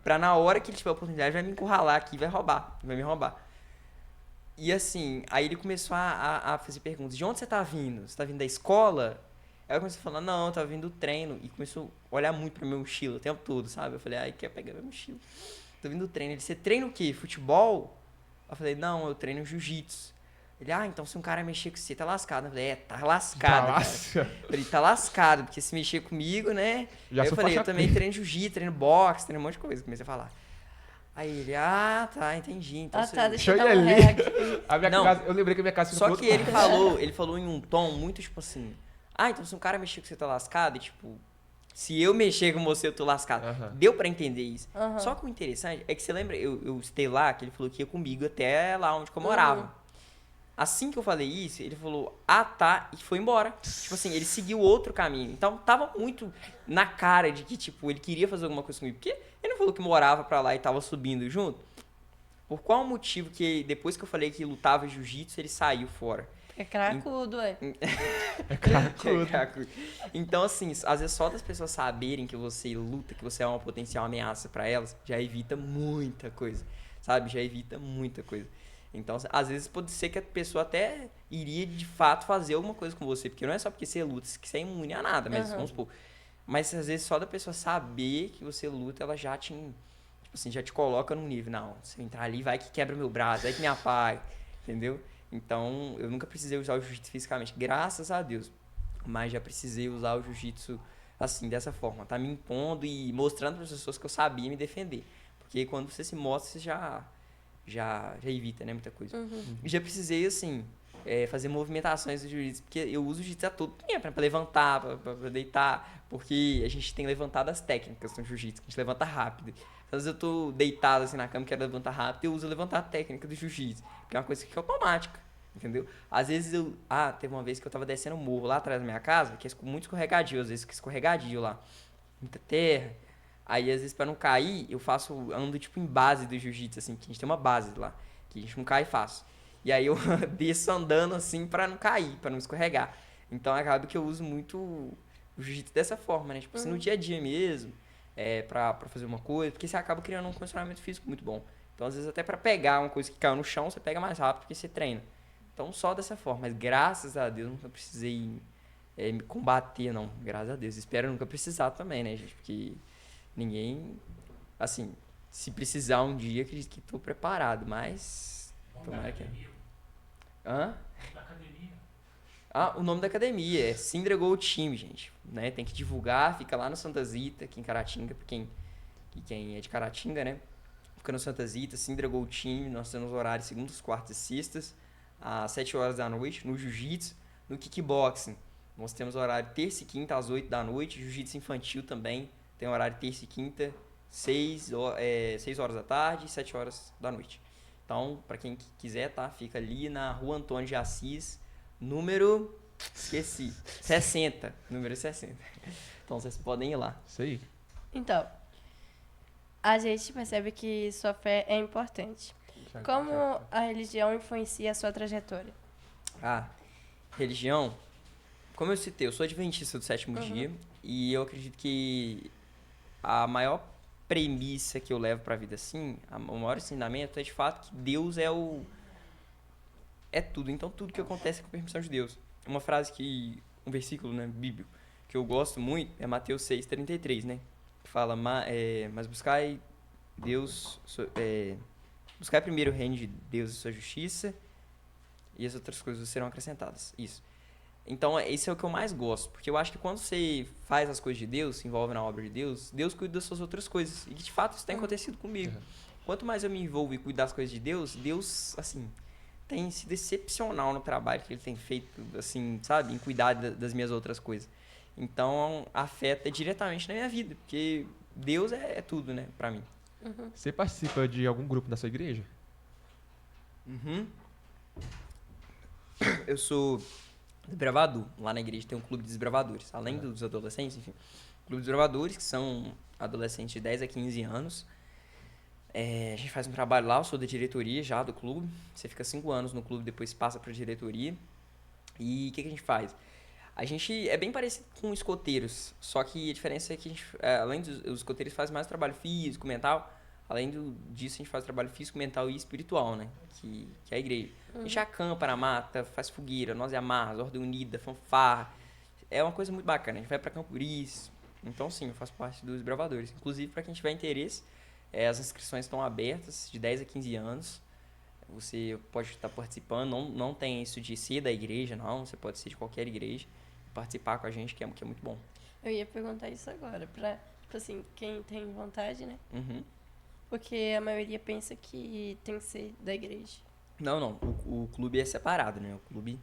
pra na hora que ele tiver a oportunidade, vai me encurralar aqui e vai me roubar. E assim, aí ele começou a fazer perguntas. De onde você tá vindo? Você tá vindo da escola? Aí eu comecei a falar, não, eu tava vindo do treino. E começou a olhar muito pra minha mochila o tempo todo, sabe? Eu falei, quer pegar minha mochila? Tô vindo do treino. Ele, você treina o quê? Futebol? Eu falei, não, eu treino jiu-jitsu. Ele, então se um cara mexer com você, tá lascado. Eu falei, tá Tá lascado, cara. lasca. Eu falei, tá lascado, porque se mexer comigo, né? Já Aí eu sou falei, eu faixa também preta. treino jiu-jitsu, treino boxe, treino um monte de coisa. Comecei a falar. Aí ele, tá, entendi. Então Ah, você... tá, deixa eu Deixa dar eu um ir ré ali. aqui. A minha Não. casa, eu lembrei que a minha casa fica Só pro que outro lado. ele falou em um tom muito, tipo assim, então se um cara mexer com você, tá lascado, e tipo, se eu mexer com você, eu tô lascado. Aham. Deu pra entender isso. Aham. Só que o interessante é que você lembra, eu citei lá, que ele falou que ia comigo até lá onde que eu morava. Assim que eu falei isso, ele falou, tá, e foi embora. Tipo assim, ele seguiu outro caminho. Então, tava muito na cara de que, tipo, ele queria fazer alguma coisa comigo. Porque ele não falou que morava pra lá e tava subindo junto. Por qual motivo que, depois que eu falei que lutava jiu-jitsu, ele saiu fora? É cracudo, ué. É cracudo. Então, assim, às vezes só das pessoas saberem que você luta, que você é uma potencial ameaça pra elas, já evita muita coisa, sabe? Já evita muita coisa. Então, às vezes pode ser que a pessoa até iria de fato fazer alguma coisa com você, porque não é só porque você luta que você é imune a nada, mas vamos supor. Mas às vezes só da pessoa saber que você luta, ela já te, tipo assim, já te coloca num nível, não, se eu entrar ali, vai que quebra meu braço, vai que me apaga, entendeu? Então, eu nunca precisei usar o jiu-jitsu fisicamente, graças a Deus. Mas já precisei usar o jiu-jitsu assim, dessa forma, tá me impondo e mostrando para as pessoas que eu sabia me defender. Porque quando você se mostra, você já evita, né, muita coisa. E já precisei, assim, fazer movimentações do jiu-jitsu, porque eu uso o jiu-jitsu a todo tempo, né, pra levantar, pra deitar, porque a gente tem levantado as técnicas no jiu-jitsu, que a gente levanta rápido. Às vezes eu tô deitado assim na cama, quero levantar rápido, eu uso levantar a técnica do jiu-jitsu, que é uma coisa que é automática, entendeu? Às vezes teve uma vez que eu tava descendo um morro lá atrás da minha casa, que é muito escorregadio, às vezes fica escorregadio lá, muita terra. Aí, às vezes, pra não cair, ando tipo em base do jiu-jitsu, assim, que a gente tem uma base lá, que a gente não cai fácil. E aí eu desço andando assim pra não cair, pra não escorregar. Então acaba que eu uso muito o jiu-jitsu dessa forma, né? Tipo, assim, no dia a dia mesmo, pra fazer uma coisa, porque você acaba criando um condicionamento físico muito bom. Então, às vezes, até pra pegar uma coisa que caiu no chão, você pega mais rápido porque você treina. Então, só dessa forma. Mas, graças a Deus, nunca precisei me combater, não. Graças a Deus. Espero nunca precisar também, né, gente? Porque ninguém, assim, se precisar um dia, acredito que tô preparado, mas... Tomara que... Hã? Da academia. O nome da academia é Sindra Gold Team, gente. Né? Tem que divulgar, fica lá no Santa Zita, aqui em Caratinga, pra quem é de Caratinga, né? Fica no Santa Zita, Sindra Gold Team, nós temos horários segundas, quartas e sextas, às 7 horas da noite, no jiu-jitsu, no kickboxing. Nós temos horário terça e quinta às 8 da noite, jiu-jitsu infantil também, tem horário terça e quinta, 6 horas da tarde e 7 horas da noite. Então, pra quem quiser, tá? Fica ali na Rua Antônio de Assis, número... Esqueci. 60. Número 60. Então, vocês podem ir lá. Isso aí. Então, a gente percebe que sua fé é importante. Como a religião influencia a sua trajetória? Religião... Como eu citei, eu sou adventista do sétimo dia e eu acredito que a maior premissa que eu levo pra vida, assim, o maior ensinamento é de fato que Deus é tudo. Então, tudo que acontece é com a permissão de Deus. Uma frase um versículo, né, bíblico, que eu gosto muito é Mateus 6:33, né? Que fala, mas buscai Deus, buscai primeiro o reino de Deus e sua justiça e as outras coisas serão acrescentadas. Isso. Então, esse é o que eu mais gosto, porque eu acho que quando você faz as coisas de Deus, se envolve na obra de Deus, Deus cuida das suas outras coisas. E de fato isso tem acontecido comigo. Quanto mais eu me envolvo e cuido das coisas de Deus, Deus, assim, tem sido excepcional no trabalho que Ele tem feito, assim, sabe, em cuidar das minhas outras coisas. Então, afeta diretamente na minha vida, porque Deus é tudo, né, pra mim. Você participa de algum grupo da sua igreja? Eu sou desbravador. Lá na igreja tem um clube de desbravadores. Além dos adolescentes, enfim. Clube de desbravadores, que são adolescentes de 10 a 15 anos. A gente faz um trabalho lá, eu sou da diretoria já do clube. Você fica 5 anos no clube, depois passa pra diretoria. E o que a gente faz? A gente é bem parecido com escoteiros, só que a diferença é que a gente, além dos escoteiros, faz mais trabalho físico, mental. Além disso, a gente faz trabalho físico, mental e espiritual, né? Que é a igreja. A gente acampa na mata, faz fogueira, nós e amarras, ordem unida, fanfarra. É uma coisa muito bacana. A gente vai pra Camporis. Então, sim, eu faço parte dos bravadores. Inclusive, para quem tiver interesse, as inscrições estão abertas, de 10 a 15 anos. Você pode estar participando, não tem isso de ser da igreja, não. Você pode ser de qualquer igreja, participar com a gente, que é muito bom. Eu ia perguntar isso agora, pra, tipo assim, quem tem vontade, né? Uhum. Porque a maioria pensa que tem que ser da igreja. Não. O clube é separado, né? O clube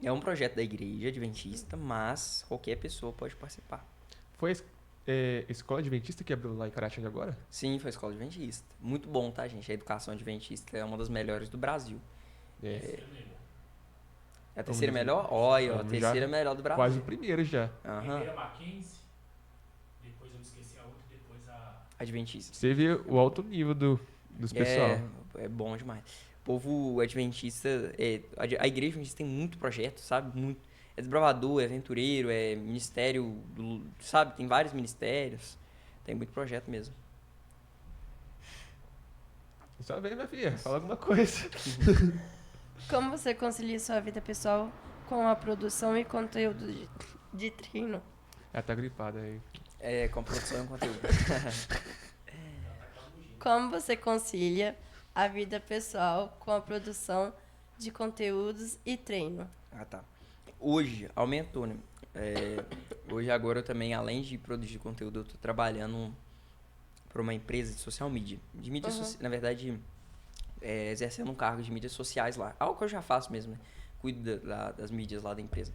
é um projeto da igreja adventista, mas qualquer pessoa pode participar. Foi a escola adventista que abriu lá em Caratinga agora? Sim, foi a escola adventista. Muito bom, tá, gente? A educação adventista é uma das melhores do Brasil. É. É a terceira Vamos- melhor? Olha, a vamos terceira já melhor do Brasil. Quase o primeiro já. Aham. Primeiro a Mackenzie, depois eu me esqueci a outra, depois a... Adventista. Você vê o alto nível dos pessoal. É bom demais. O povo adventista, a igreja adventista tem muito projeto, sabe? Muito. É desbravador, é aventureiro, é ministério, sabe? Tem vários ministérios. Tem muito projeto mesmo. Só vem, minha filha, fala alguma coisa. Como você concilia sua vida pessoal com a produção e conteúdo de treino? Ela tá gripada aí. É, com produção e conteúdo. Como você concilia a vida pessoal com a produção de conteúdos e treino? Ah, tá. Hoje, aumentou, né? Hoje, agora, eu também, além de produzir conteúdo, eu tô trabalhando para uma empresa de social media. De mídia na verdade, exercendo um cargo de mídias sociais lá. Algo que eu já faço mesmo, né? Cuido das mídias lá da empresa.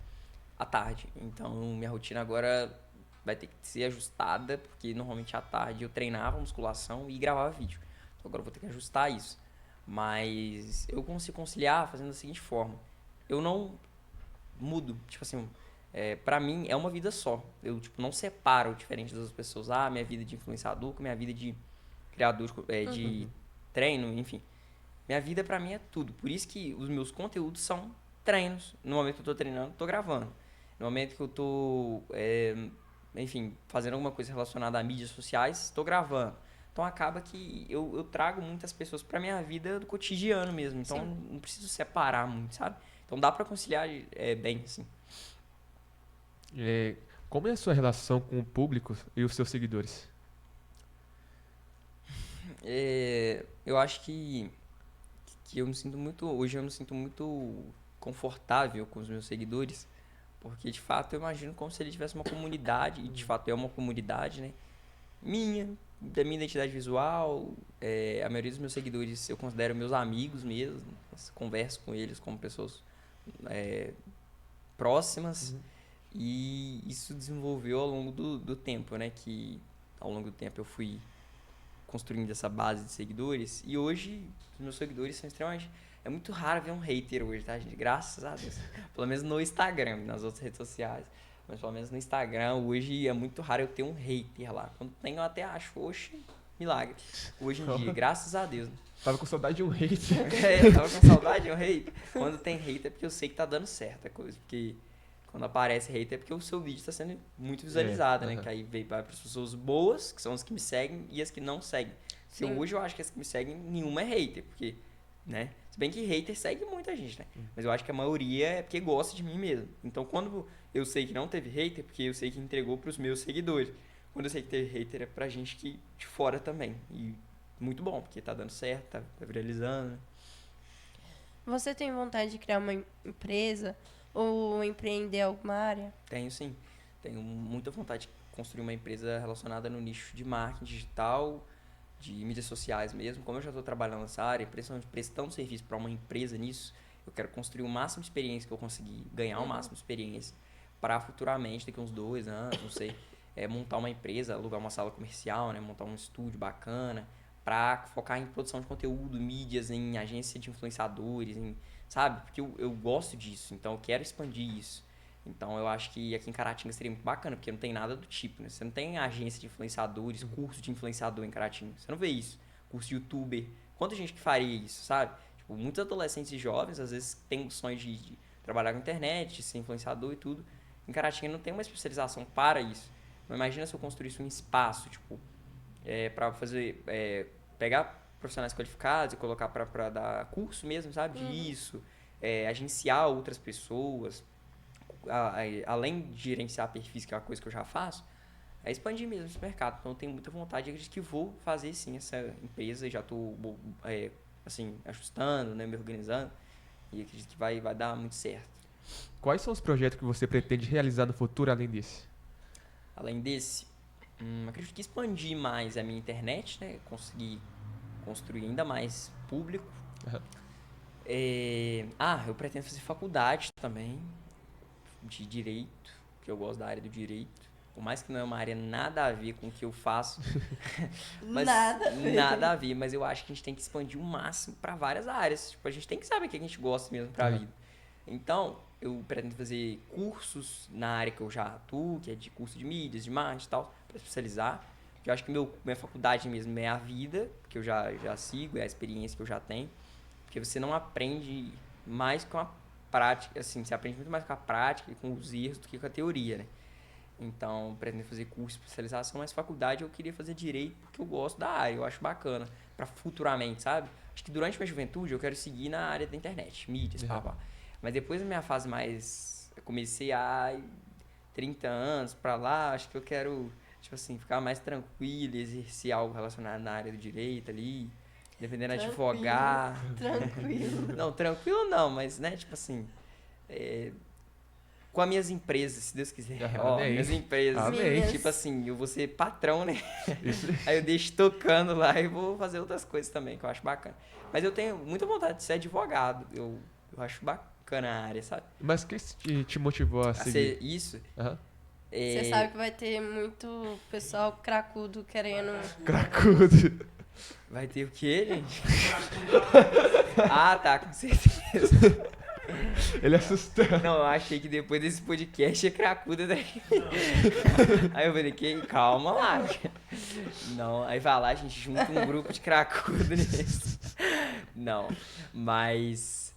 À tarde. Então, minha rotina agora vai ter que ser ajustada, porque normalmente à tarde eu treinava musculação e gravava vídeo. Então, agora eu vou ter que ajustar isso. Mas eu consigo conciliar fazendo da seguinte forma. Eu não mudo, tipo assim, pra mim é uma vida só. Eu, tipo, não separo, diferente das outras pessoas, minha vida de influenciador com minha vida de criador, de treino, enfim. Minha vida pra mim é tudo. Por isso que os meus conteúdos são treinos. No momento que eu tô treinando, tô gravando. No momento que eu tô, enfim, fazendo alguma coisa relacionada a mídias sociais, tô gravando. Então acaba que eu trago muitas pessoas pra minha vida do cotidiano mesmo. Então não preciso separar muito, sabe? Então dá pra conciliar bem, assim. Como é a sua relação com o público e os seus seguidores? Eu acho que eu me sinto muito... Hoje eu me sinto muito confortável com os meus seguidores, porque de fato eu imagino como se ele tivesse uma comunidade, e de fato é uma comunidade, né? Da minha identidade visual, a maioria dos meus seguidores eu considero meus amigos mesmo, converso com eles como pessoas próximas, e isso desenvolveu ao longo do tempo, né? Que ao longo do tempo eu fui construindo essa base de seguidores, e hoje os meus seguidores são extremamente... É muito raro ver um hater hoje, tá, gente? Graças a Deus. Pelo menos no Instagram, nas outras redes sociais. Mas pelo menos no Instagram, hoje é muito raro eu ter um hater lá. Quando tem, eu até acho, oxe, milagre. Hoje em dia, graças a Deus. Tava com saudade de um hater. Tava com saudade de um hater. Quando tem hater é porque eu sei que tá dando certo a coisa. Porque quando aparece hater é porque o seu vídeo tá sendo muito visualizado, né? Que aí vai para as pessoas boas, que são as que me seguem, e as que não seguem. Porque hoje eu acho que as que me seguem, nenhuma é hater, porque, né? Se bem que hater segue muita gente, né? Mas eu acho que a maioria é porque gosta de mim mesmo. Então, quando eu sei que não teve hater, é porque eu sei que entregou pros meus seguidores. Quando eu sei que teve hater, é pra gente que de fora também. E muito bom, porque tá dando certo, tá viralizando. Você tem vontade de criar uma empresa ou empreender alguma área? Tenho sim. Tenho muita vontade de construir uma empresa relacionada no nicho de marketing digital, de mídias sociais mesmo. Como eu já estou trabalhando nessa área, principalmente prestando serviço para uma empresa nisso, eu quero construir o máximo de experiência que eu conseguir, ganhar o máximo de experiência, para futuramente, daqui uns 2 anos, não sei, montar uma empresa, alugar uma sala comercial, né, montar um estúdio bacana, para focar em produção de conteúdo, mídias, em agência de influenciadores, sabe? Porque eu gosto disso, então eu quero expandir isso. Então eu acho que aqui em Caratinga seria muito bacana, porque não tem nada do tipo, né? Você não tem agência de influenciadores, curso de influenciador em Caratinga. Você não vê isso. Curso de youtuber. Quanta gente que faria isso, sabe? Tipo, muitos adolescentes e jovens, às vezes, têm o sonho de trabalhar com internet, de ser influenciador e tudo. Em Caratinga não tem uma especialização para isso. Mas imagina se eu construísse um espaço, tipo, para fazer... pegar profissionais qualificados e colocar para dar curso mesmo, sabe? Disso. Agenciar outras pessoas... além de gerenciar perfis, que é uma coisa que eu já faço, é expandir mesmo esse mercado. Então eu tenho muita vontade, acredito que vou fazer sim essa empresa, e já estou assim, ajustando, né, me organizando. E acredito que vai dar muito certo. Quais são os projetos que você pretende realizar no futuro além desse? Além desse, acredito que expandir mais a minha internet, né? Conseguir construir ainda mais público. Aham. Eu pretendo fazer faculdade também de direito, que eu gosto da área do direito. Por mais que não é uma área nada a ver com o que eu faço. Mas Nada a ver. Nada a ver, mas eu acho que a gente tem que expandir o máximo para várias áreas. Tipo, a gente tem que saber o que a gente gosta mesmo pra vida. Então, eu pretendo fazer cursos na área que eu já atuo, que é de curso de mídias, de marketing e tal, para especializar. Porque eu acho que minha faculdade mesmo é a vida, que eu já sigo, é a experiência que eu já tenho. Porque você não aprende mais com a prática, assim, você aprende muito mais com a prática e com os erros do que com a teoria, né? Então, pretendo fazer curso de especialização, mas faculdade eu queria fazer direito porque eu gosto da área, eu acho bacana, para futuramente, sabe? Acho que durante a minha juventude eu quero seguir na área da internet, mídias, pá. Mas depois da minha fase mais... Eu comecei a 30 anos pra lá, acho que eu quero, tipo assim, ficar mais tranquilo, exercer algo relacionado na área do direito ali, dependendo de advogar. Tranquilo. Não, tranquilo não, mas, né, tipo assim... com as minhas empresas, se Deus quiser. Minhas empresas. Amém. Tipo assim, eu vou ser patrão, né? Isso. Aí eu deixo tocando lá e vou fazer outras coisas também, que eu acho bacana. Mas eu tenho muita vontade de ser advogado. Eu acho bacana a área, sabe? Mas o que te motivou a A seguir? ser isso. Aham. Você sabe que vai ter muito pessoal cracudo querendo... Cracudo. Vai ter o quê, gente? Ah, tá, com certeza. Ele assustou. Não, eu achei que depois desse podcast é cracuda daqui. Aí eu falei, calma lá. Não, aí vai lá, a gente junta um grupo de cracuda nisso. Não, mas...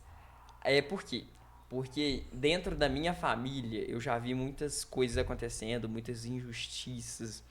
Por quê? Porque dentro da minha família eu já vi muitas coisas acontecendo, muitas injustiças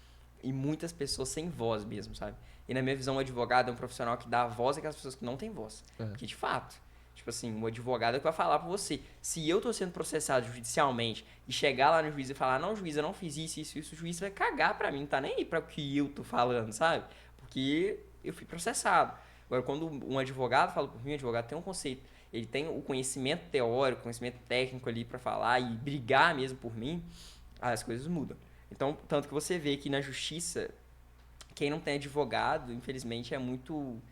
e muitas pessoas sem voz mesmo, sabe? E na minha visão, o advogado é um profissional que dá voz àquelas pessoas que não têm voz. Porque, de fato, tipo assim, o advogado é que vai falar pra você. Se eu tô sendo processado judicialmente e chegar lá no juiz e falar, não, juiz, eu não fiz isso, o juiz vai cagar pra mim, não tá nem aí pra o que eu tô falando, sabe? Porque eu fui processado. Agora, quando um advogado fala por mim, o advogado tem um conceito. Ele tem o conhecimento teórico, conhecimento técnico ali pra falar e brigar mesmo por mim, as coisas mudam. Então, tanto que você vê que na justiça, quem não tem advogado, infelizmente, é muito...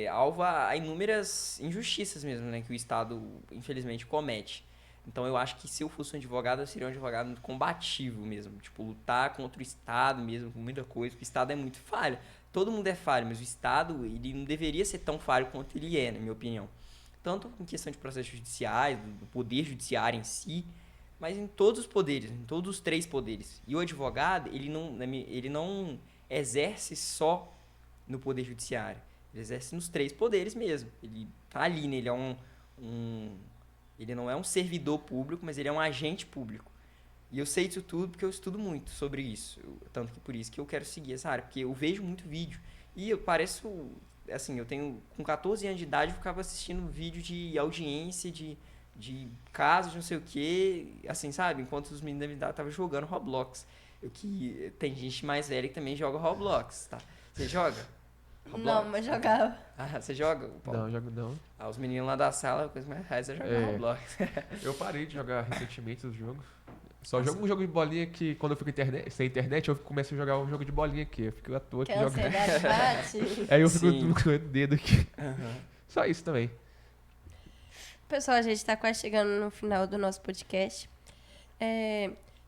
alvo a inúmeras injustiças mesmo, né, que o Estado, infelizmente, comete. Então, eu acho que se eu fosse um advogado, eu seria um advogado muito combativo mesmo. Tipo, lutar contra o Estado mesmo, com muita coisa, porque o Estado é muito falho. Todo mundo é falho, mas o Estado, ele não deveria ser tão falho quanto ele é, na minha opinião. Tanto em questão de processos judiciais, do poder judiciário em si, mas em todos os poderes, em todos os 3 poderes. E o advogado, ele não exerce só no poder judiciário. Ele exerce nos 3 poderes mesmo. Ele tá ali, né? Ele é ele não é um servidor público, mas ele é um agente público. E eu sei disso tudo porque eu estudo muito sobre isso. Tanto que por isso que eu quero seguir essa área, porque eu vejo muito vídeo. E eu pareço... Assim, com 14 anos de idade, eu ficava assistindo vídeo de audiência, de casos, não sei o quê, assim, sabe? Enquanto os meninos da minha idade estavam jogando Roblox. Tem gente mais velha que também joga Roblox, tá? Você joga? Roblox? Não, mas jogava. Ah, você joga? Paulo? Não, jogo não. Os meninos lá da sala, a coisa mais raiz é jogar Roblox. Eu parei de jogar recentemente os jogos. Só jogo um jogo de bolinha que quando eu fico sem internet, eu começo a jogar um jogo de bolinha aqui. Eu fico à toa aqui Que a jogando. ansiedade bate. Aí eu fico Sim. com o dedo aqui. Uhum. Só isso também. Pessoal, a gente tá quase chegando no final do nosso podcast.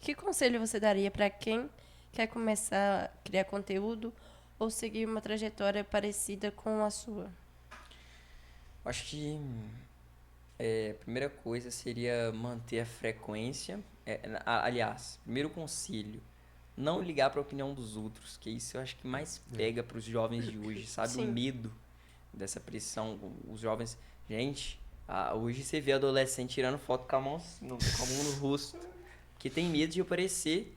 Que conselho você daria para quem quer começar a criar conteúdo ou seguir uma trajetória parecida com a sua? Acho que a primeira coisa seria manter a frequência. Aliás, primeiro conselho, não ligar para a opinião dos outros, que isso eu acho que mais pega para os jovens de hoje, sabe? Sim. O medo dessa pressão. Os jovens... Gente, hoje você vê adolescente tirando foto com a mão no rosto, porque tem medo de aparecer.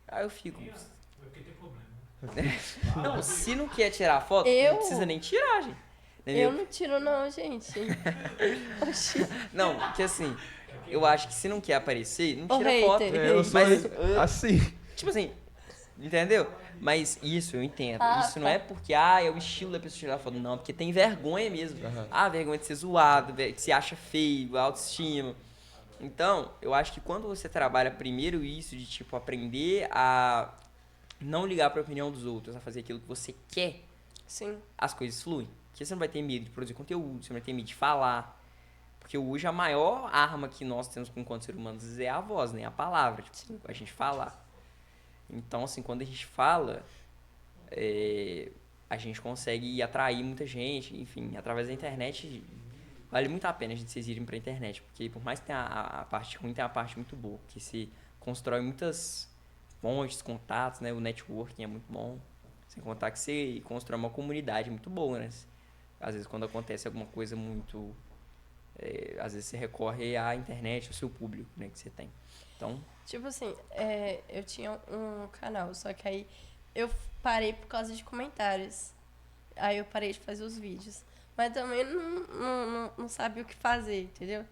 Aí eu fico... Porque tem problema. Não, se não quer tirar foto, Eu? não precisa nem tirar, gente. Entendeu? Eu não tiro não, gente. Oxi. Não, porque assim, eu acho que se não quer aparecer, não Ô, tira foto. hater. Eu sou Mas, assim. tipo assim, Entendeu? Mas isso eu entendo. Ah, Isso não é porque, é o estilo da pessoa tirar foto. Não, porque tem vergonha mesmo. Aham. Vergonha de ser zoado, que se acha feio, autoestima. Então, eu acho que quando você trabalha primeiro isso de, tipo, aprender a não ligar pra opinião dos outros, a fazer aquilo que você quer, Sim. as coisas fluem. Porque você não vai ter medo de produzir conteúdo, você não vai ter medo de falar. Porque hoje a maior arma que nós temos enquanto seres humanos é a voz, né? A palavra, tipo, a gente falar. Então, assim, quando a gente fala, a gente consegue atrair muita gente, enfim, através da internet, vale muito a pena a gente vocês irem pra internet, porque por mais que tenha a parte ruim, tem a parte muito boa, que se constrói muitas pontes, contatos, né? O networking é muito bom. Sem contar que você constrói uma comunidade muito boa, né? Às vezes quando acontece alguma coisa muito... às vezes você recorre à internet, ao seu público, né, que você tem. Então, Tipo assim, eu tinha um canal, só que aí eu parei por causa de comentários. Aí eu parei de fazer os vídeos. Mas também não sabia o que fazer, entendeu?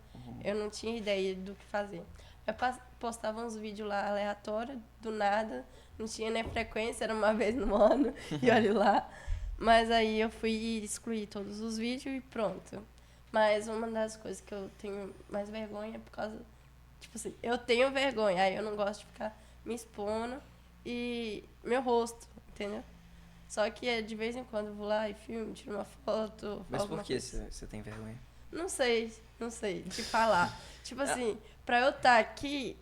Eu não tinha ideia do que fazer. Eu postava uns vídeos lá aleatórios, do nada. Não tinha nem frequência, era uma vez no ano. E olha lá. Mas aí eu fui excluir todos os vídeos e pronto. Mas uma das coisas que eu tenho mais vergonha é por causa... Tipo assim, eu tenho vergonha. Aí eu não gosto de ficar me expondo. E meu rosto, entendeu? Só que de vez em quando eu vou lá e filmo, tiro uma foto. mas alguma por que coisa. você tem vergonha? Não sei te falar. Tipo assim, pra eu estar aqui,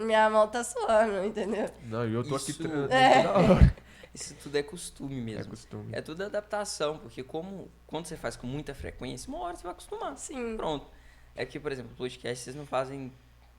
minha mão tá suando, entendeu? Não, e eu tô aqui Isso- treinando É. toda hora. Isso tudo é costume É mesmo. costume. É tudo adaptação, porque quando você faz com muita frequência, uma hora você vai acostumar. Sim, Pronto. É que, por exemplo, podcast vocês não fazem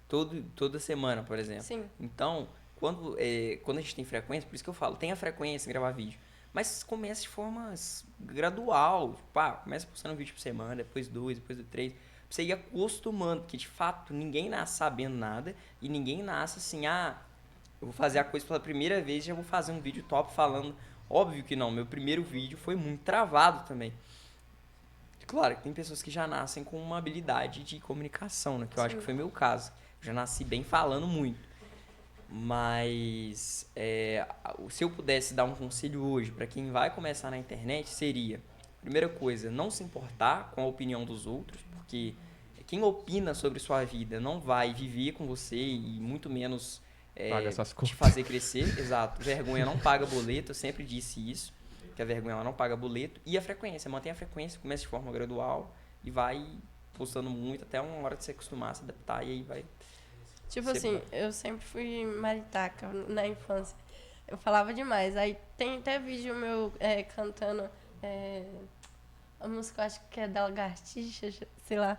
toda semana, por exemplo. sim. Então, quando a gente tem frequência, por isso que eu falo, tenha frequência em gravar vídeo. Mas comece de forma gradual. Começa postando um vídeo por semana, depois 2, depois 3. Pra você ir acostumando, porque de fato ninguém nasce sabendo nada. E ninguém nasce assim, eu vou fazer a coisa pela primeira vez e já vou fazer um vídeo top falando. Óbvio que não, meu primeiro vídeo foi muito travado também. Claro que tem pessoas que já nascem com uma habilidade de comunicação, né? Que eu acho que foi meu caso. Eu já nasci bem falando muito. Mas se eu pudesse dar um conselho hoje para quem vai começar na internet, seria: primeira coisa, não se importar com a opinião dos outros, porque quem opina sobre sua vida não vai viver com você e muito menos Paga essas te contas. fazer crescer. Exato. Vergonha não paga boleto, eu sempre disse isso, que a vergonha ela não paga boleto. E a frequência, mantenha a frequência, comece de forma gradual e vai postando muito até uma hora de se acostumar, se adaptar e aí vai. Tipo Ser assim, bom. eu sempre fui maritaca na infância. Eu falava demais. Aí tem até vídeo meu cantando a música, eu acho que é da Lagartixa, sei lá,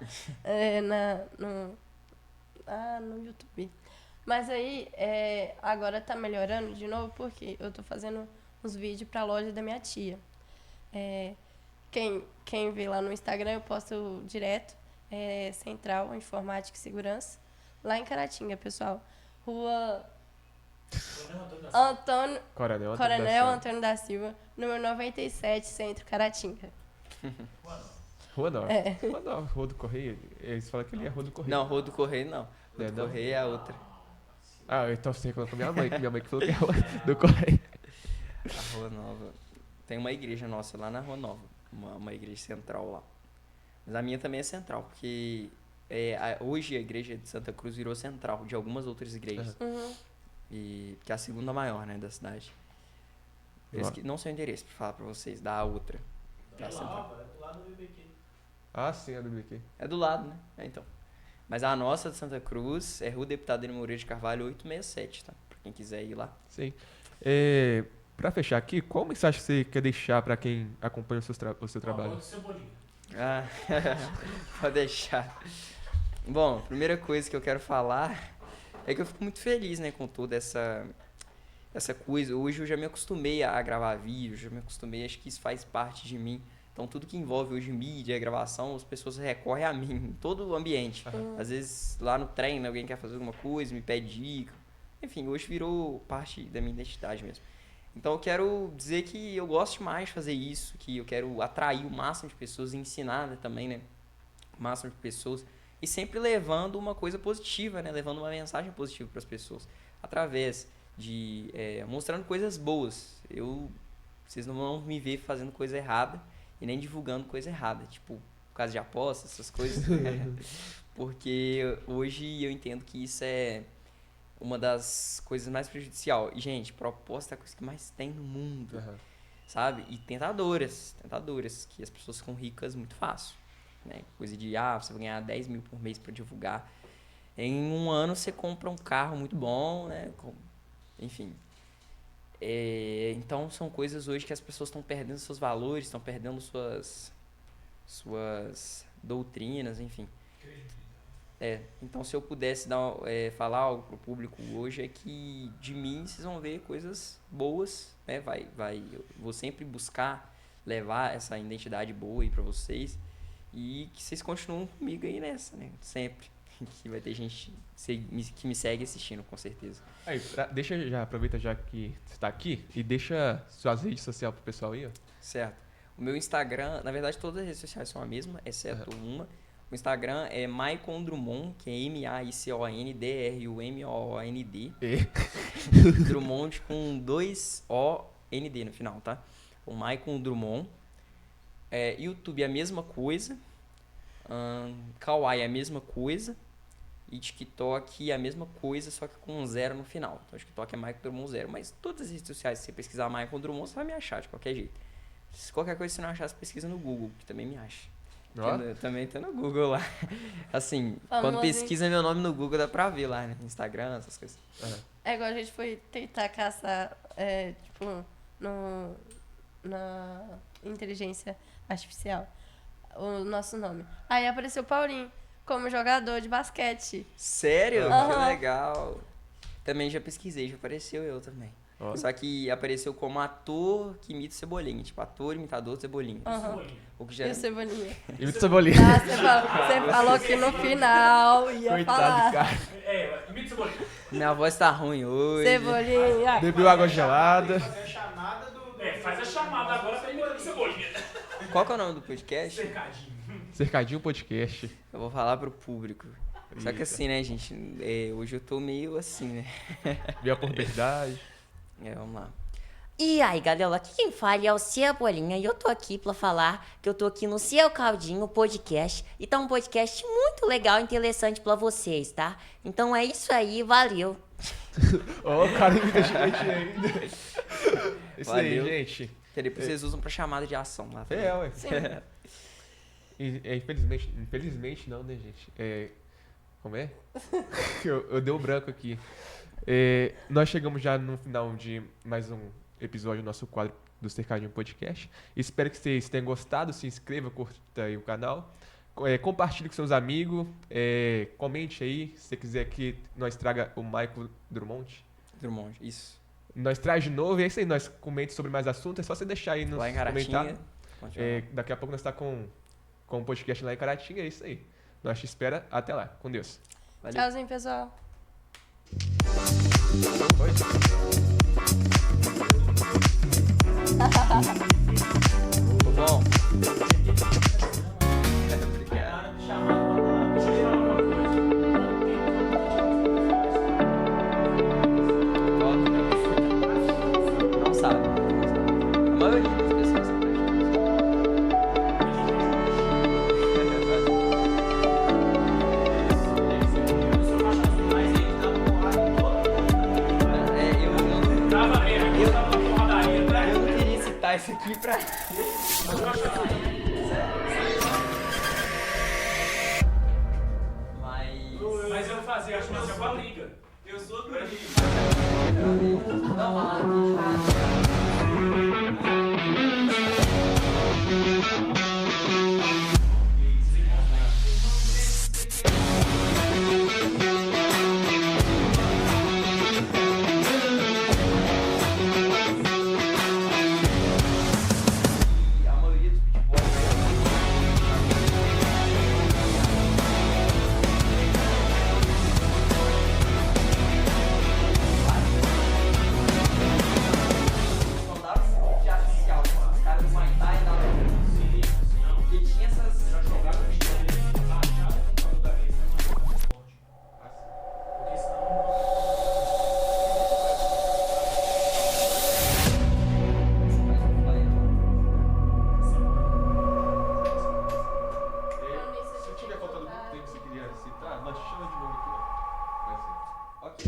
no YouTube. Mas aí, agora tá melhorando de novo, porque eu tô fazendo uns vídeos pra loja da minha tia. Quem vê lá no Instagram, eu posto direto. Central Informática e Segurança. Lá em Caratinga, pessoal. Rua Antônio, Coronel Coronel Antônio Antônio da Silva, número 97, Centro, Caratinga. Rua Nova. É. Rua Nova, Rua do Correio. Eles falam que ele é Rua do Correio. Não, Rua do Correio não. Rua do Não? Correio é a outra. Então você reclama com minha mãe, que minha mãe que falou que é Rua do Correio. A Rua Nova. Tem uma igreja nossa lá na Rua Nova. Uma igreja central lá. Mas a minha também é central, porque hoje a igreja de Santa Cruz virou central de algumas outras igrejas. Uhum. Que é a segunda maior, né, da cidade. Não sei o endereço pra falar pra vocês, da outra. Da central. É do lado do BBQ. Ah, sim, é do BQ. É do lado, né? Então. Mas a nossa de Santa Cruz é Rua Deputado N. Moreira de Carvalho 867, tá? Pra quem quiser ir lá. Sim. Pra fechar aqui, qual mensagem você quer deixar pra quem acompanha o seu trabalho? Cebolinha. Pode deixar. Bom, a primeira coisa que eu quero falar é que eu fico muito feliz, né, com toda essa coisa. Hoje eu já me acostumei a gravar vídeo, já me acostumei, acho que isso faz parte de mim. Então tudo que envolve hoje mídia, gravação, as pessoas recorrem a mim, em todo o ambiente. Às vezes lá no treino alguém quer fazer alguma coisa, me pede dica. Enfim, hoje virou parte da minha identidade mesmo. Então eu quero dizer que eu gosto mais de fazer isso, que eu quero atrair o máximo de pessoas e ensinar, né, também, né, o máximo de pessoas. E sempre levando uma coisa positiva, né, levando uma mensagem positiva para as pessoas. Através mostrando coisas boas. Vocês não vão me ver fazendo coisa errada e nem divulgando coisa errada, tipo, por causa de apostas, essas coisas. Porque hoje eu entendo que isso é uma das coisas mais prejudicial. E, gente, proposta é a coisa que mais tem no mundo, sabe? E tentadoras, que as pessoas ficam ricas muito fácil, né? Coisa de, você vai ganhar 10 mil por mês pra divulgar. Em um ano você compra um carro muito bom, né? Enfim. Então são coisas hoje que as pessoas estão perdendo seus valores, estão perdendo suas doutrinas, enfim. Então se eu pudesse falar algo pro público hoje é que de mim vocês vão ver coisas boas, né? Eu vou sempre buscar levar essa identidade boa aí pra vocês e que vocês continuem comigo aí nessa, né? Sempre. Que vai ter gente que me segue assistindo, com certeza. Aí, aproveita já que você tá aqui e deixa suas redes sociais pro pessoal aí, ó. Certo. O meu Instagram, na verdade todas as redes sociais são a mesma, exceto uma. O Instagram é Maicon Drummond, que é MAICONDRUMOOND. Drummond com 2 OND no final, tá? O Maicon Drummond. YouTube é a mesma coisa. Kawaii é a mesma coisa. E TikTok é a mesma coisa, só que com 0 no final. Então, TikTok é Maicon Drummond 0. Mas todas as redes sociais, se você pesquisar Maicon Drummond, você vai me achar de qualquer jeito. Se qualquer coisa você não achar, você pesquisa no Google, que também me acha. Eu também tô no Google lá. Assim, quando pesquisa meu nome no Google, dá pra ver lá, né? Instagram, essas coisas. É igual a gente foi tentar caçar, na inteligência artificial, o nosso nome. Aí apareceu Paulinho como jogador de basquete. Sério? Que legal. Também já pesquisei, já apareceu eu também. Só que apareceu como ator que imita o Cebolinha. Tipo, ator imitador do Cebolinha. O que já... E o Cebolinha? Imita o Cebolinha. Você falou que no final ia Coitado falar. do cara. Imita o Cebolinha. Minha voz tá ruim hoje. Cebolinha. Bebeu água gelada. Fazer a chamada faz a chamada agora pra imitar o Cebolinha. Qual que é o nome do podcast? Cercadinho. Cercadinho Podcast. Eu vou falar pro público. Só que assim, né, gente? Hoje eu tô meio assim, né? Viu a puberdade. Vamos lá. E aí, galera, aqui quem fala é o Cebolinha e eu tô aqui pra falar que eu tô aqui no Seu Caldinho Podcast e tá um podcast muito legal e interessante pra vocês, tá? Então é isso aí, valeu! O cara imita gente ainda. Isso Valeu. aí, gente. Que depois vocês usam pra chamada de ação lá. Também. Ué. Infelizmente não, né, gente? Como é? Eu dei um branco aqui. Nós chegamos já no final de mais um episódio do nosso quadro do Cercadinho Podcast. Espero que vocês tenham gostado. Se inscreva, curta aí o canal. Compartilhe com seus amigos. Comente aí se você quiser que nós traga o Maicon Drummond. Drummond, isso. Nós traz de novo e é isso aí. Nós comente sobre mais assuntos. É só você deixar aí nos lá em Caratinga. comentários. Daqui a pouco nós está com um podcast lá em Caratinga. É isso aí. Nós te espera. Até lá. Com Deus. Valeu. Tchauzinho, pessoal. Ficou bom?